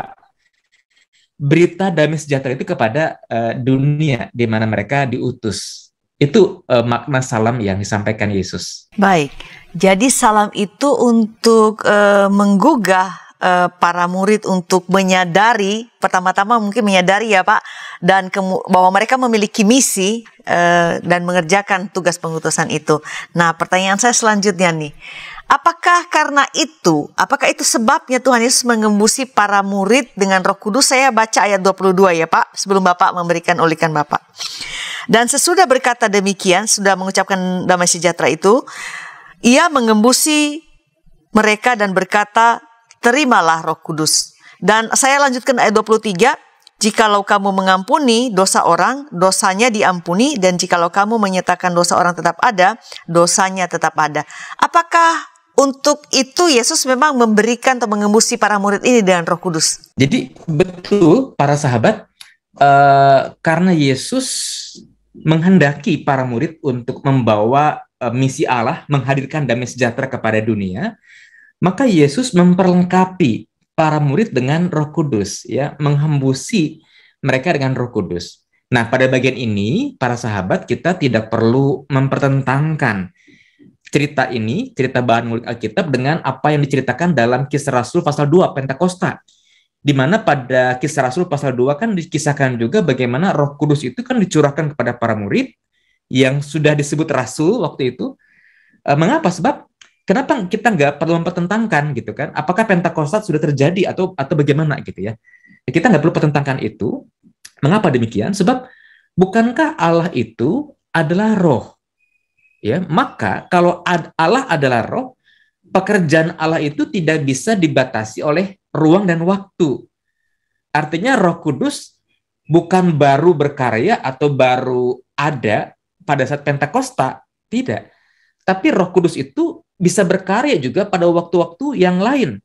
berita damai sejahtera itu kepada dunia di mana mereka diutus. Itu makna salam yang disampaikan Yesus. Baik, jadi salam itu untuk menggugah para murid untuk menyadari, pertama-tama mungkin menyadari ya Pak, dan bahwa mereka memiliki misi dan mengerjakan tugas pengutusan itu. Nah, pertanyaan saya selanjutnya nih, apakah itu sebabnya Tuhan Yesus mengembusi para murid dengan Roh Kudus? Saya baca ayat 22 ya Pak, sebelum Bapak memberikan ulikan Bapak. Dan sesudah berkata demikian, sudah mengucapkan damai sejahtera itu, ia mengembusi mereka dan berkata, terimalah Roh Kudus. Dan saya lanjutkan ayat 23, jikalau kamu mengampuni dosa orang, dosanya diampuni, dan jikalau kamu menyatakan dosa orang tetap ada, dosanya tetap ada. Apakah untuk itu Yesus memang memberikan atau mengembusi para murid ini dengan Roh Kudus? Jadi betul para sahabat, karena Yesus menghendaki para murid untuk membawa misi Allah, menghadirkan damai sejahtera kepada dunia, maka Yesus memperlengkapi para murid dengan Roh Kudus, ya, menghembusi mereka dengan Roh Kudus. Nah, pada bagian ini, para sahabat, kita tidak perlu mempertentangkan cerita ini, cerita bahan murid Alkitab, dengan apa yang diceritakan dalam Kisah Rasul pasal 2, Pentakosta. Di mana pada Kisah Rasul pasal 2 kan dikisahkan juga bagaimana Roh Kudus itu kan dicurahkan kepada para murid yang sudah disebut Rasul waktu itu. Mengapa? Sebab kenapa kita nggak perlu mempertentangkan gitu kan? Apakah Pentakosta sudah terjadi atau bagaimana gitu ya? Kita nggak perlu pertentangkan itu. Mengapa demikian? Sebab bukankah Allah itu adalah Roh? Ya, maka kalau Allah adalah Roh, pekerjaan Allah itu tidak bisa dibatasi oleh ruang dan waktu. Artinya Roh Kudus bukan baru berkarya atau baru ada pada saat Pentakosta, tidak. Tapi Roh Kudus itu bisa berkarya juga pada waktu-waktu yang lain,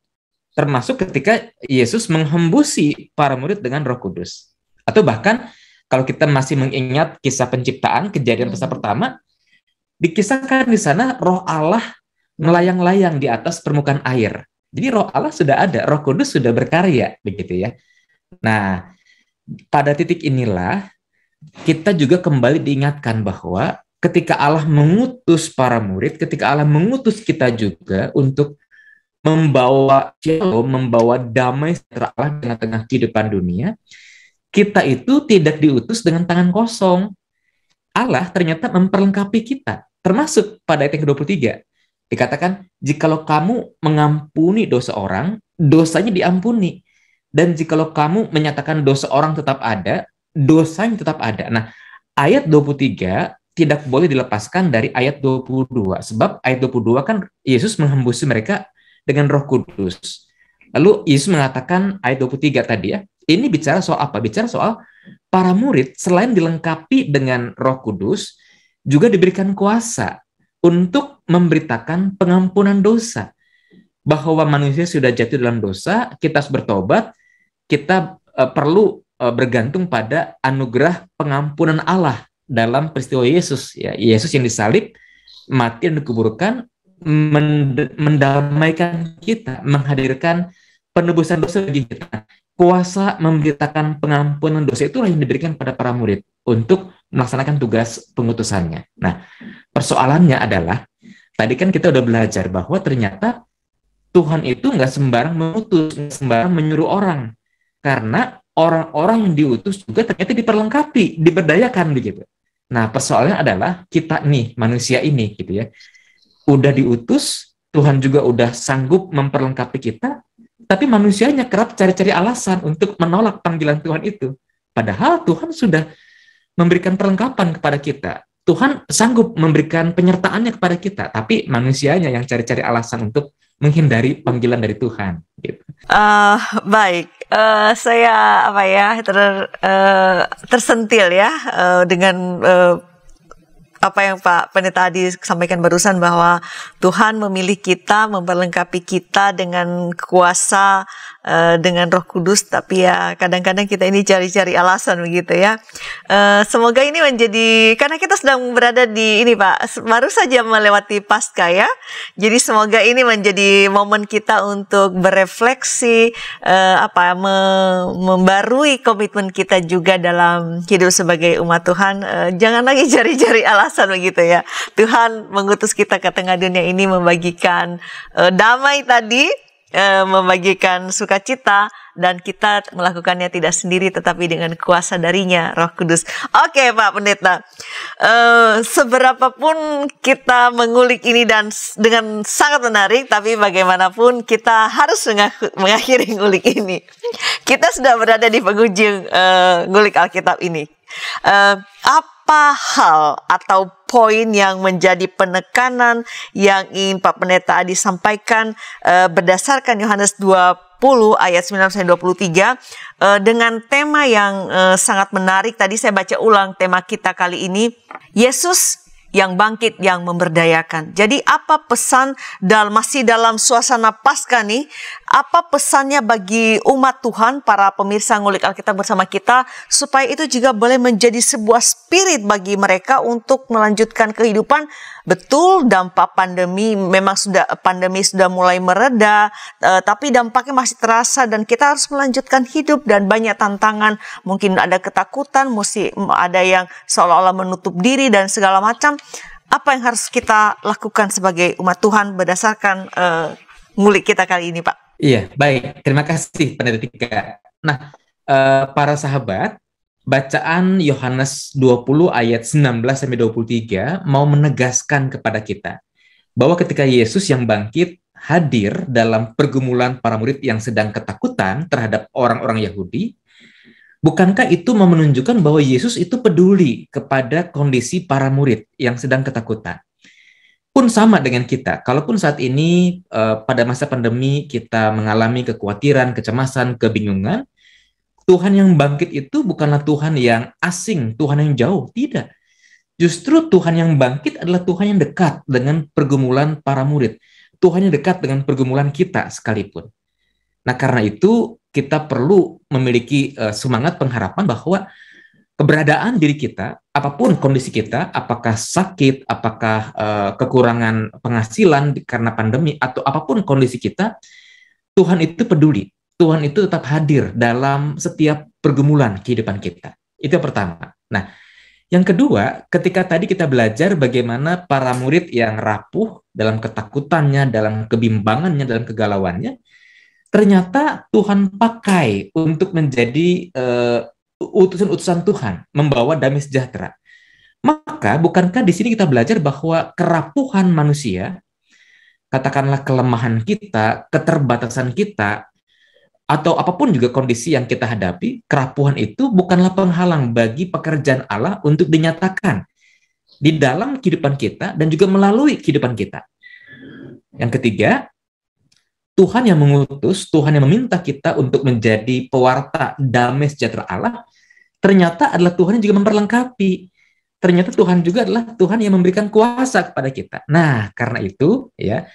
termasuk ketika Yesus menghembusi para murid dengan Roh Kudus. Atau bahkan kalau kita masih mengingat kisah penciptaan, kejadian pasal pertama, dikisahkan di sana Roh Allah melayang-layang di atas permukaan air. Jadi Roh Allah sudah ada, Roh Kudus sudah berkarya, begitu ya. Nah, pada titik inilah kita juga kembali diingatkan bahwa ketika Allah mengutus para murid, ketika Allah mengutus kita juga untuk membawa shalom, membawa damai sejahtera Allah di tengah-tengah kehidupan dunia, kita itu tidak diutus dengan tangan kosong. Allah ternyata memperlengkapi kita, termasuk pada ayat yang ke-23. Dikatakan, jikalau kamu mengampuni dosa orang, dosanya diampuni. Dan jikalau kamu menyatakan dosa orang tetap ada, dosanya tetap ada. Nah, ayat 23 tidak boleh dilepaskan dari ayat 22. Sebab ayat 22 kan Yesus menghembusi mereka dengan Roh Kudus. Lalu Yesus mengatakan ayat 23 tadi ya, ini bicara soal apa? Bicara soal para murid selain dilengkapi dengan Roh Kudus, juga diberikan kuasa untuk memberitakan pengampunan dosa. Bahwa manusia sudah jatuh dalam dosa, kita harus bertobat, kita perlu bergantung pada anugerah pengampunan Allah dalam peristiwa Yesus. Ya, Yesus yang disalib, mati dan dikuburkan, mendamaikan kita, menghadirkan penebusan dosa bagi kita. Kuasa memberitakan pengampunan dosa itulah yang diberikan pada para murid untuk melaksanakan tugas pengutusannya. Nah, persoalannya adalah, tadi kan kita udah belajar bahwa ternyata Tuhan itu nggak sembarang mengutus, nggak sembarang menyuruh orang. Karena orang-orang yang diutus juga ternyata diperlengkapi, diberdayakan begitu. Nah, persoalannya adalah kita nih, manusia ini gitu ya. Udah diutus, Tuhan juga udah sanggup memperlengkapi kita, tapi manusianya kerap cari-cari alasan untuk menolak panggilan Tuhan itu. Padahal Tuhan sudah memberikan perlengkapan kepada kita. Tuhan sanggup memberikan penyertaannya kepada kita, tapi manusianya yang cari-cari alasan untuk menghindari panggilan dari Tuhan. Gitu. Baik, saya tersentil ya dengan apa yang Pak Pendeta Adi sampaikan barusan, bahwa Tuhan memilih kita, memperlengkapi kita dengan kuasa, dengan Roh Kudus, tapi ya kadang-kadang kita ini cari-cari alasan begitu ya. Semoga ini menjadi, karena kita sedang berada di ini Pak, baru saja melewati Paskah ya. Jadi semoga ini menjadi momen kita untuk berefleksi, membarui komitmen kita juga dalam hidup sebagai umat Tuhan. Jangan lagi cari-cari alasan begitu ya. Tuhan mengutus kita ke tengah dunia ini membagikan damai tadi, membagikan sukacita, dan kita melakukannya tidak sendiri tetapi dengan kuasa darinya, Roh Kudus. Oke Pak Pendeta, seberapapun kita mengulik ini dan dengan sangat menarik, tapi bagaimanapun kita harus mengakhiri ngulik ini. Kita sudah berada di penghujung ngulik Alkitab ini. Apa hal atau poin yang menjadi penekanan yang ingin Pak Pendeta Adi sampaikan berdasarkan Yohanes 20 ayat 9-23 dengan tema yang sangat menarik. Tadi saya baca ulang tema kita kali ini, Yesus yang bangkit, yang memberdayakan. Jadi apa pesan masih dalam suasana Paskah nih? Apa pesannya bagi umat Tuhan, para pemirsa ngulik Alkitab bersama kita, supaya itu juga boleh menjadi sebuah spirit bagi mereka untuk melanjutkan kehidupan? Betul, dampak pandemi memang pandemi sudah mulai mereda, tapi dampaknya masih terasa dan kita harus melanjutkan hidup dan banyak tantangan. Mungkin ada ketakutan, mesti ada yang seolah-olah menutup diri dan segala macam. Apa yang harus kita lakukan sebagai umat Tuhan berdasarkan ngulik kita kali ini, Pak? Iya, baik. Terima kasih, Pendeta Tika. Nah, para sahabat, bacaan Yohanes 20 ayat 19-23 mau menegaskan kepada kita bahwa ketika Yesus yang bangkit hadir dalam pergumulan para murid yang sedang ketakutan terhadap orang-orang Yahudi, bukankah itu mau menunjukkan bahwa Yesus itu peduli kepada kondisi para murid yang sedang ketakutan? Pun sama dengan kita, kalaupun saat ini pada masa pandemi kita mengalami kekhawatiran, kecemasan, kebingungan, Tuhan yang bangkit itu bukanlah Tuhan yang asing, Tuhan yang jauh, tidak. Justru Tuhan yang bangkit adalah Tuhan yang dekat dengan pergumulan para murid. Tuhan yang dekat dengan pergumulan kita sekalipun. Nah, karena itu kita perlu memiliki semangat pengharapan bahwa keberadaan diri kita, apapun kondisi kita, apakah sakit, apakah kekurangan penghasilan karena pandemi, atau apapun kondisi kita, Tuhan itu peduli. Tuhan itu tetap hadir dalam setiap pergumulan kehidupan kita. Itu yang pertama. Nah, yang kedua, ketika tadi kita belajar bagaimana para murid yang rapuh dalam ketakutannya, dalam kebimbangannya, dalam kegalauannya, ternyata Tuhan pakai untuk menjadi utusan-utusan Tuhan, membawa damai sejahtera. Maka bukankah di sini kita belajar bahwa kerapuhan manusia, katakanlah kelemahan kita, keterbatasan kita, atau apapun juga kondisi yang kita hadapi, kerapuhan itu bukanlah penghalang bagi pekerjaan Allah untuk dinyatakan di dalam kehidupan kita dan juga melalui kehidupan kita. Yang ketiga, Tuhan yang mengutus, Tuhan yang meminta kita untuk menjadi pewarta damai sejahtera Allah, ternyata adalah Tuhan yang juga memperlengkapi. Ternyata Tuhan juga adalah Tuhan yang memberikan kuasa kepada kita. Nah, karena itu, ya,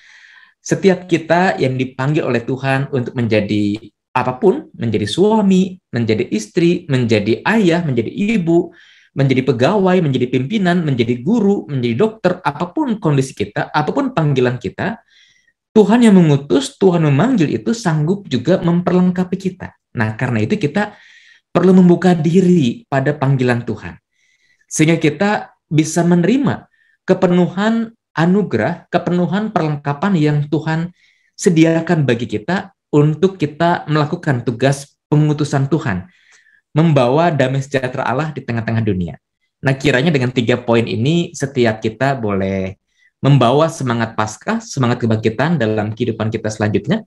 setiap kita yang dipanggil oleh Tuhan untuk menjadi apapun, menjadi suami, menjadi istri, menjadi ayah, menjadi ibu, menjadi pegawai, menjadi pimpinan, menjadi guru, menjadi dokter, apapun kondisi kita, apapun panggilan kita, Tuhan yang mengutus, Tuhan memanggil itu sanggup juga memperlengkapi kita. Nah, karena itu kita perlu membuka diri pada panggilan Tuhan. Sehingga kita bisa menerima kepenuhan anugerah, kepenuhan perlengkapan yang Tuhan sediakan bagi kita untuk kita melakukan tugas pengutusan Tuhan, membawa damai sejahtera Allah di tengah-tengah dunia. Nah, kiranya dengan 3 poin ini, setiap kita boleh membawa semangat Paskah, semangat kebangkitan dalam kehidupan kita selanjutnya,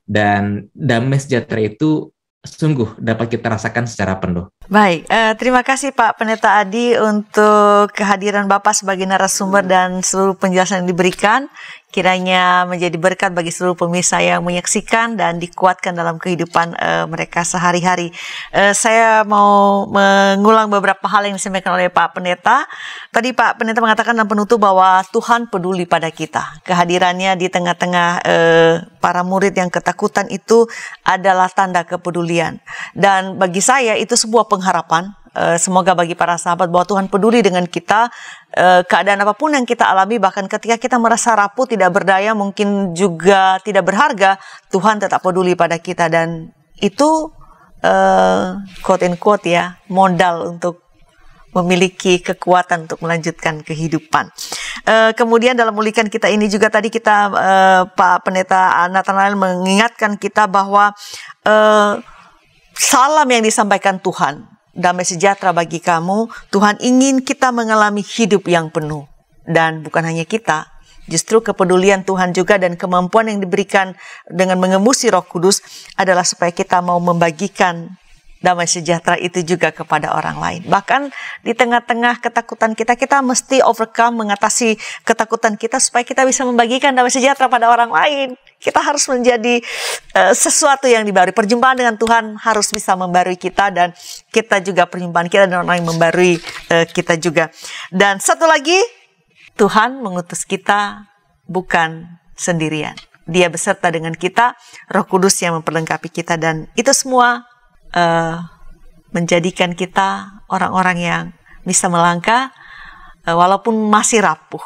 dan damai sejahtera itu sungguh dapat kita rasakan secara penuh. Baik, terima kasih Pak Pendeta Adi untuk kehadiran Bapak sebagai narasumber dan seluruh penjelasan yang diberikan. Kiranya menjadi berkat bagi seluruh pemirsa yang menyaksikan dan dikuatkan dalam kehidupan mereka sehari-hari. Saya mau mengulang beberapa hal yang disampaikan oleh Pak Pendeta. Tadi Pak Pendeta mengatakan dalam penutup bahwa Tuhan peduli pada kita. Kehadirannya di tengah-tengah para murid yang ketakutan itu adalah tanda kepedulian. Dan bagi saya itu sebuah pengharapan. Semoga bagi para sahabat bahwa Tuhan peduli dengan kita, keadaan apapun yang kita alami, bahkan ketika kita merasa rapuh, tidak berdaya, mungkin juga tidak berharga, Tuhan tetap peduli pada kita. Dan itu quote and quote ya, modal untuk memiliki kekuatan untuk melanjutkan kehidupan. Kemudian dalam ulikan kita ini juga tadi kita Pak Pendeta Nathanael mengingatkan kita bahwa salam yang disampaikan Tuhan, damai sejahtera bagi kamu. Tuhan ingin kita mengalami hidup yang penuh. Dan bukan hanya kita, justru kepedulian Tuhan juga dan kemampuan yang diberikan dengan mengembusi Roh Kudus adalah supaya kita mau membagikan damai sejahtera itu juga kepada orang lain. Bahkan di tengah-tengah ketakutan kita, kita mesti overcome, mengatasi ketakutan kita supaya kita bisa membagikan damai sejahtera pada orang lain. Kita harus menjadi sesuatu yang dibarui. Perjumpaan dengan Tuhan harus bisa membarui kita, dan kita juga perjumpaan kita dengan orang yang membarui kita juga. Dan satu lagi, Tuhan mengutus kita bukan sendirian. Dia beserta dengan kita, Roh Kudus yang memperlengkapi kita, dan itu semua menjadikan kita orang-orang yang bisa melangkah walaupun masih rapuh,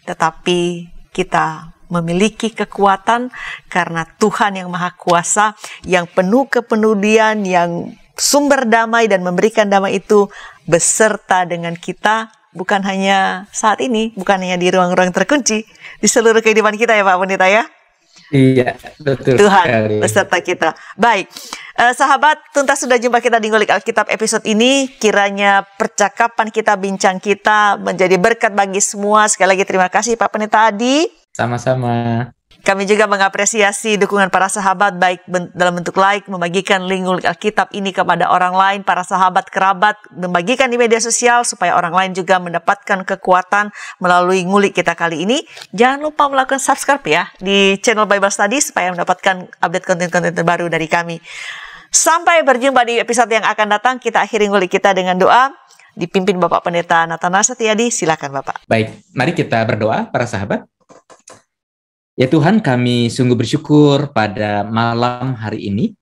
tetapi kita memiliki kekuatan karena Tuhan yang Maha Kuasa, yang penuh kepedulian, yang sumber damai dan memberikan damai itu beserta dengan kita, bukan hanya saat ini, bukan hanya di ruang-ruang terkunci, di seluruh kehidupan kita ya Pak Pendeta ya. Iya, betul. Tuhan sekali. beserta kita. Baik, sahabat, tuntas sudah jumpa kita di Ngulik Alkitab episode ini. Kiranya percakapan kita, bincang kita menjadi berkat bagi semua. Sekali lagi terima kasih Pak Pendeta Adi. Sama-sama. Kami juga mengapresiasi dukungan para sahabat, baik dalam bentuk like, membagikan link Ngulik Alkitab ini kepada orang lain, para sahabat kerabat, membagikan di media sosial supaya orang lain juga mendapatkan kekuatan melalui ngulik kita kali ini. Jangan lupa melakukan subscribe ya di channel Bible Study supaya mendapatkan update konten-konten terbaru dari kami. Sampai berjumpa di episode yang akan datang. Kita akhiri ngulik kita dengan doa dipimpin Bapak Pendeta Nathanael Setiadi. Silakan Bapak. Baik, mari kita berdoa para sahabat. Ya Tuhan, kami sungguh bersyukur pada malam hari ini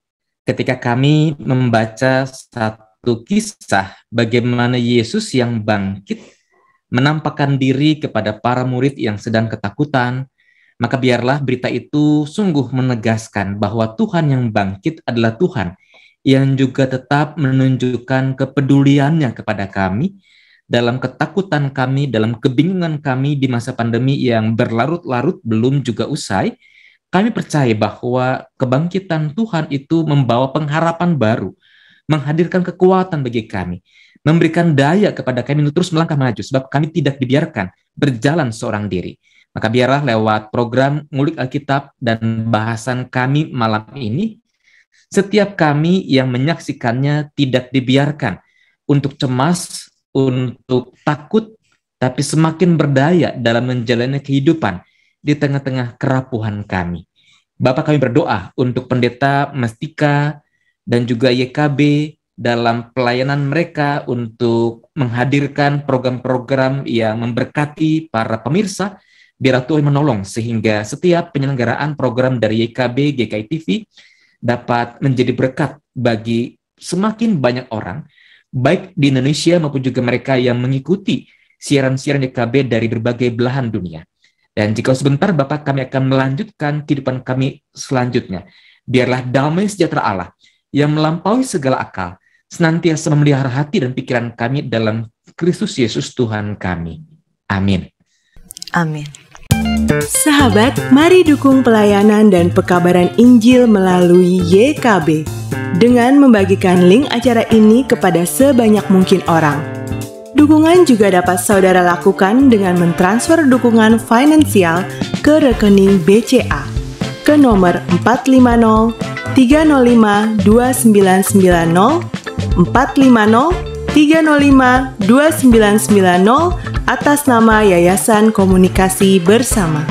ketika kami membaca satu kisah bagaimana Yesus yang bangkit menampakkan diri kepada para murid yang sedang ketakutan. Maka biarlah berita itu sungguh menegaskan bahwa Tuhan yang bangkit adalah Tuhan yang juga tetap menunjukkan kepeduliannya kepada kami dalam ketakutan kami, dalam kebingungan kami di masa pandemi yang berlarut-larut belum juga usai. Kami percaya bahwa kebangkitan Tuhan itu membawa pengharapan baru, menghadirkan kekuatan bagi kami, memberikan daya kepada kami untuk terus melangkah maju, sebab kami tidak dibiarkan berjalan seorang diri. Maka biarlah lewat program Ngulik Alkitab dan bahasan kami malam ini, setiap kami yang menyaksikannya tidak dibiarkan untuk cemas, untuk takut, tapi semakin berdaya dalam menjalani kehidupan di tengah-tengah kerapuhan kami. Bapak, kami berdoa untuk Pendeta Mestika dan juga YKB dalam pelayanan mereka untuk menghadirkan program-program yang memberkati para pemirsa. Biar Tuhan menolong sehingga setiap penyelenggaraan program dari YKB GKI TV dapat menjadi berkat bagi semakin banyak orang, baik di Indonesia maupun juga mereka yang mengikuti siaran-siaran YKB dari berbagai belahan dunia. Dan jika sebentar Bapak, kami akan melanjutkan kehidupan kami selanjutnya. Biarlah damai sejahtera Allah yang melampaui segala akal senantiasa memelihara hati dan pikiran kami dalam Kristus Yesus Tuhan kami. Amin. Amin. Sahabat, mari dukung pelayanan dan pekabaran Injil melalui YKB dengan membagikan link acara ini kepada sebanyak mungkin orang. Dukungan juga dapat saudara lakukan dengan mentransfer dukungan finansial ke rekening BCA ke nomor 450 305 2990 450-305-2990 atas nama Yayasan Komunikasi Bersama.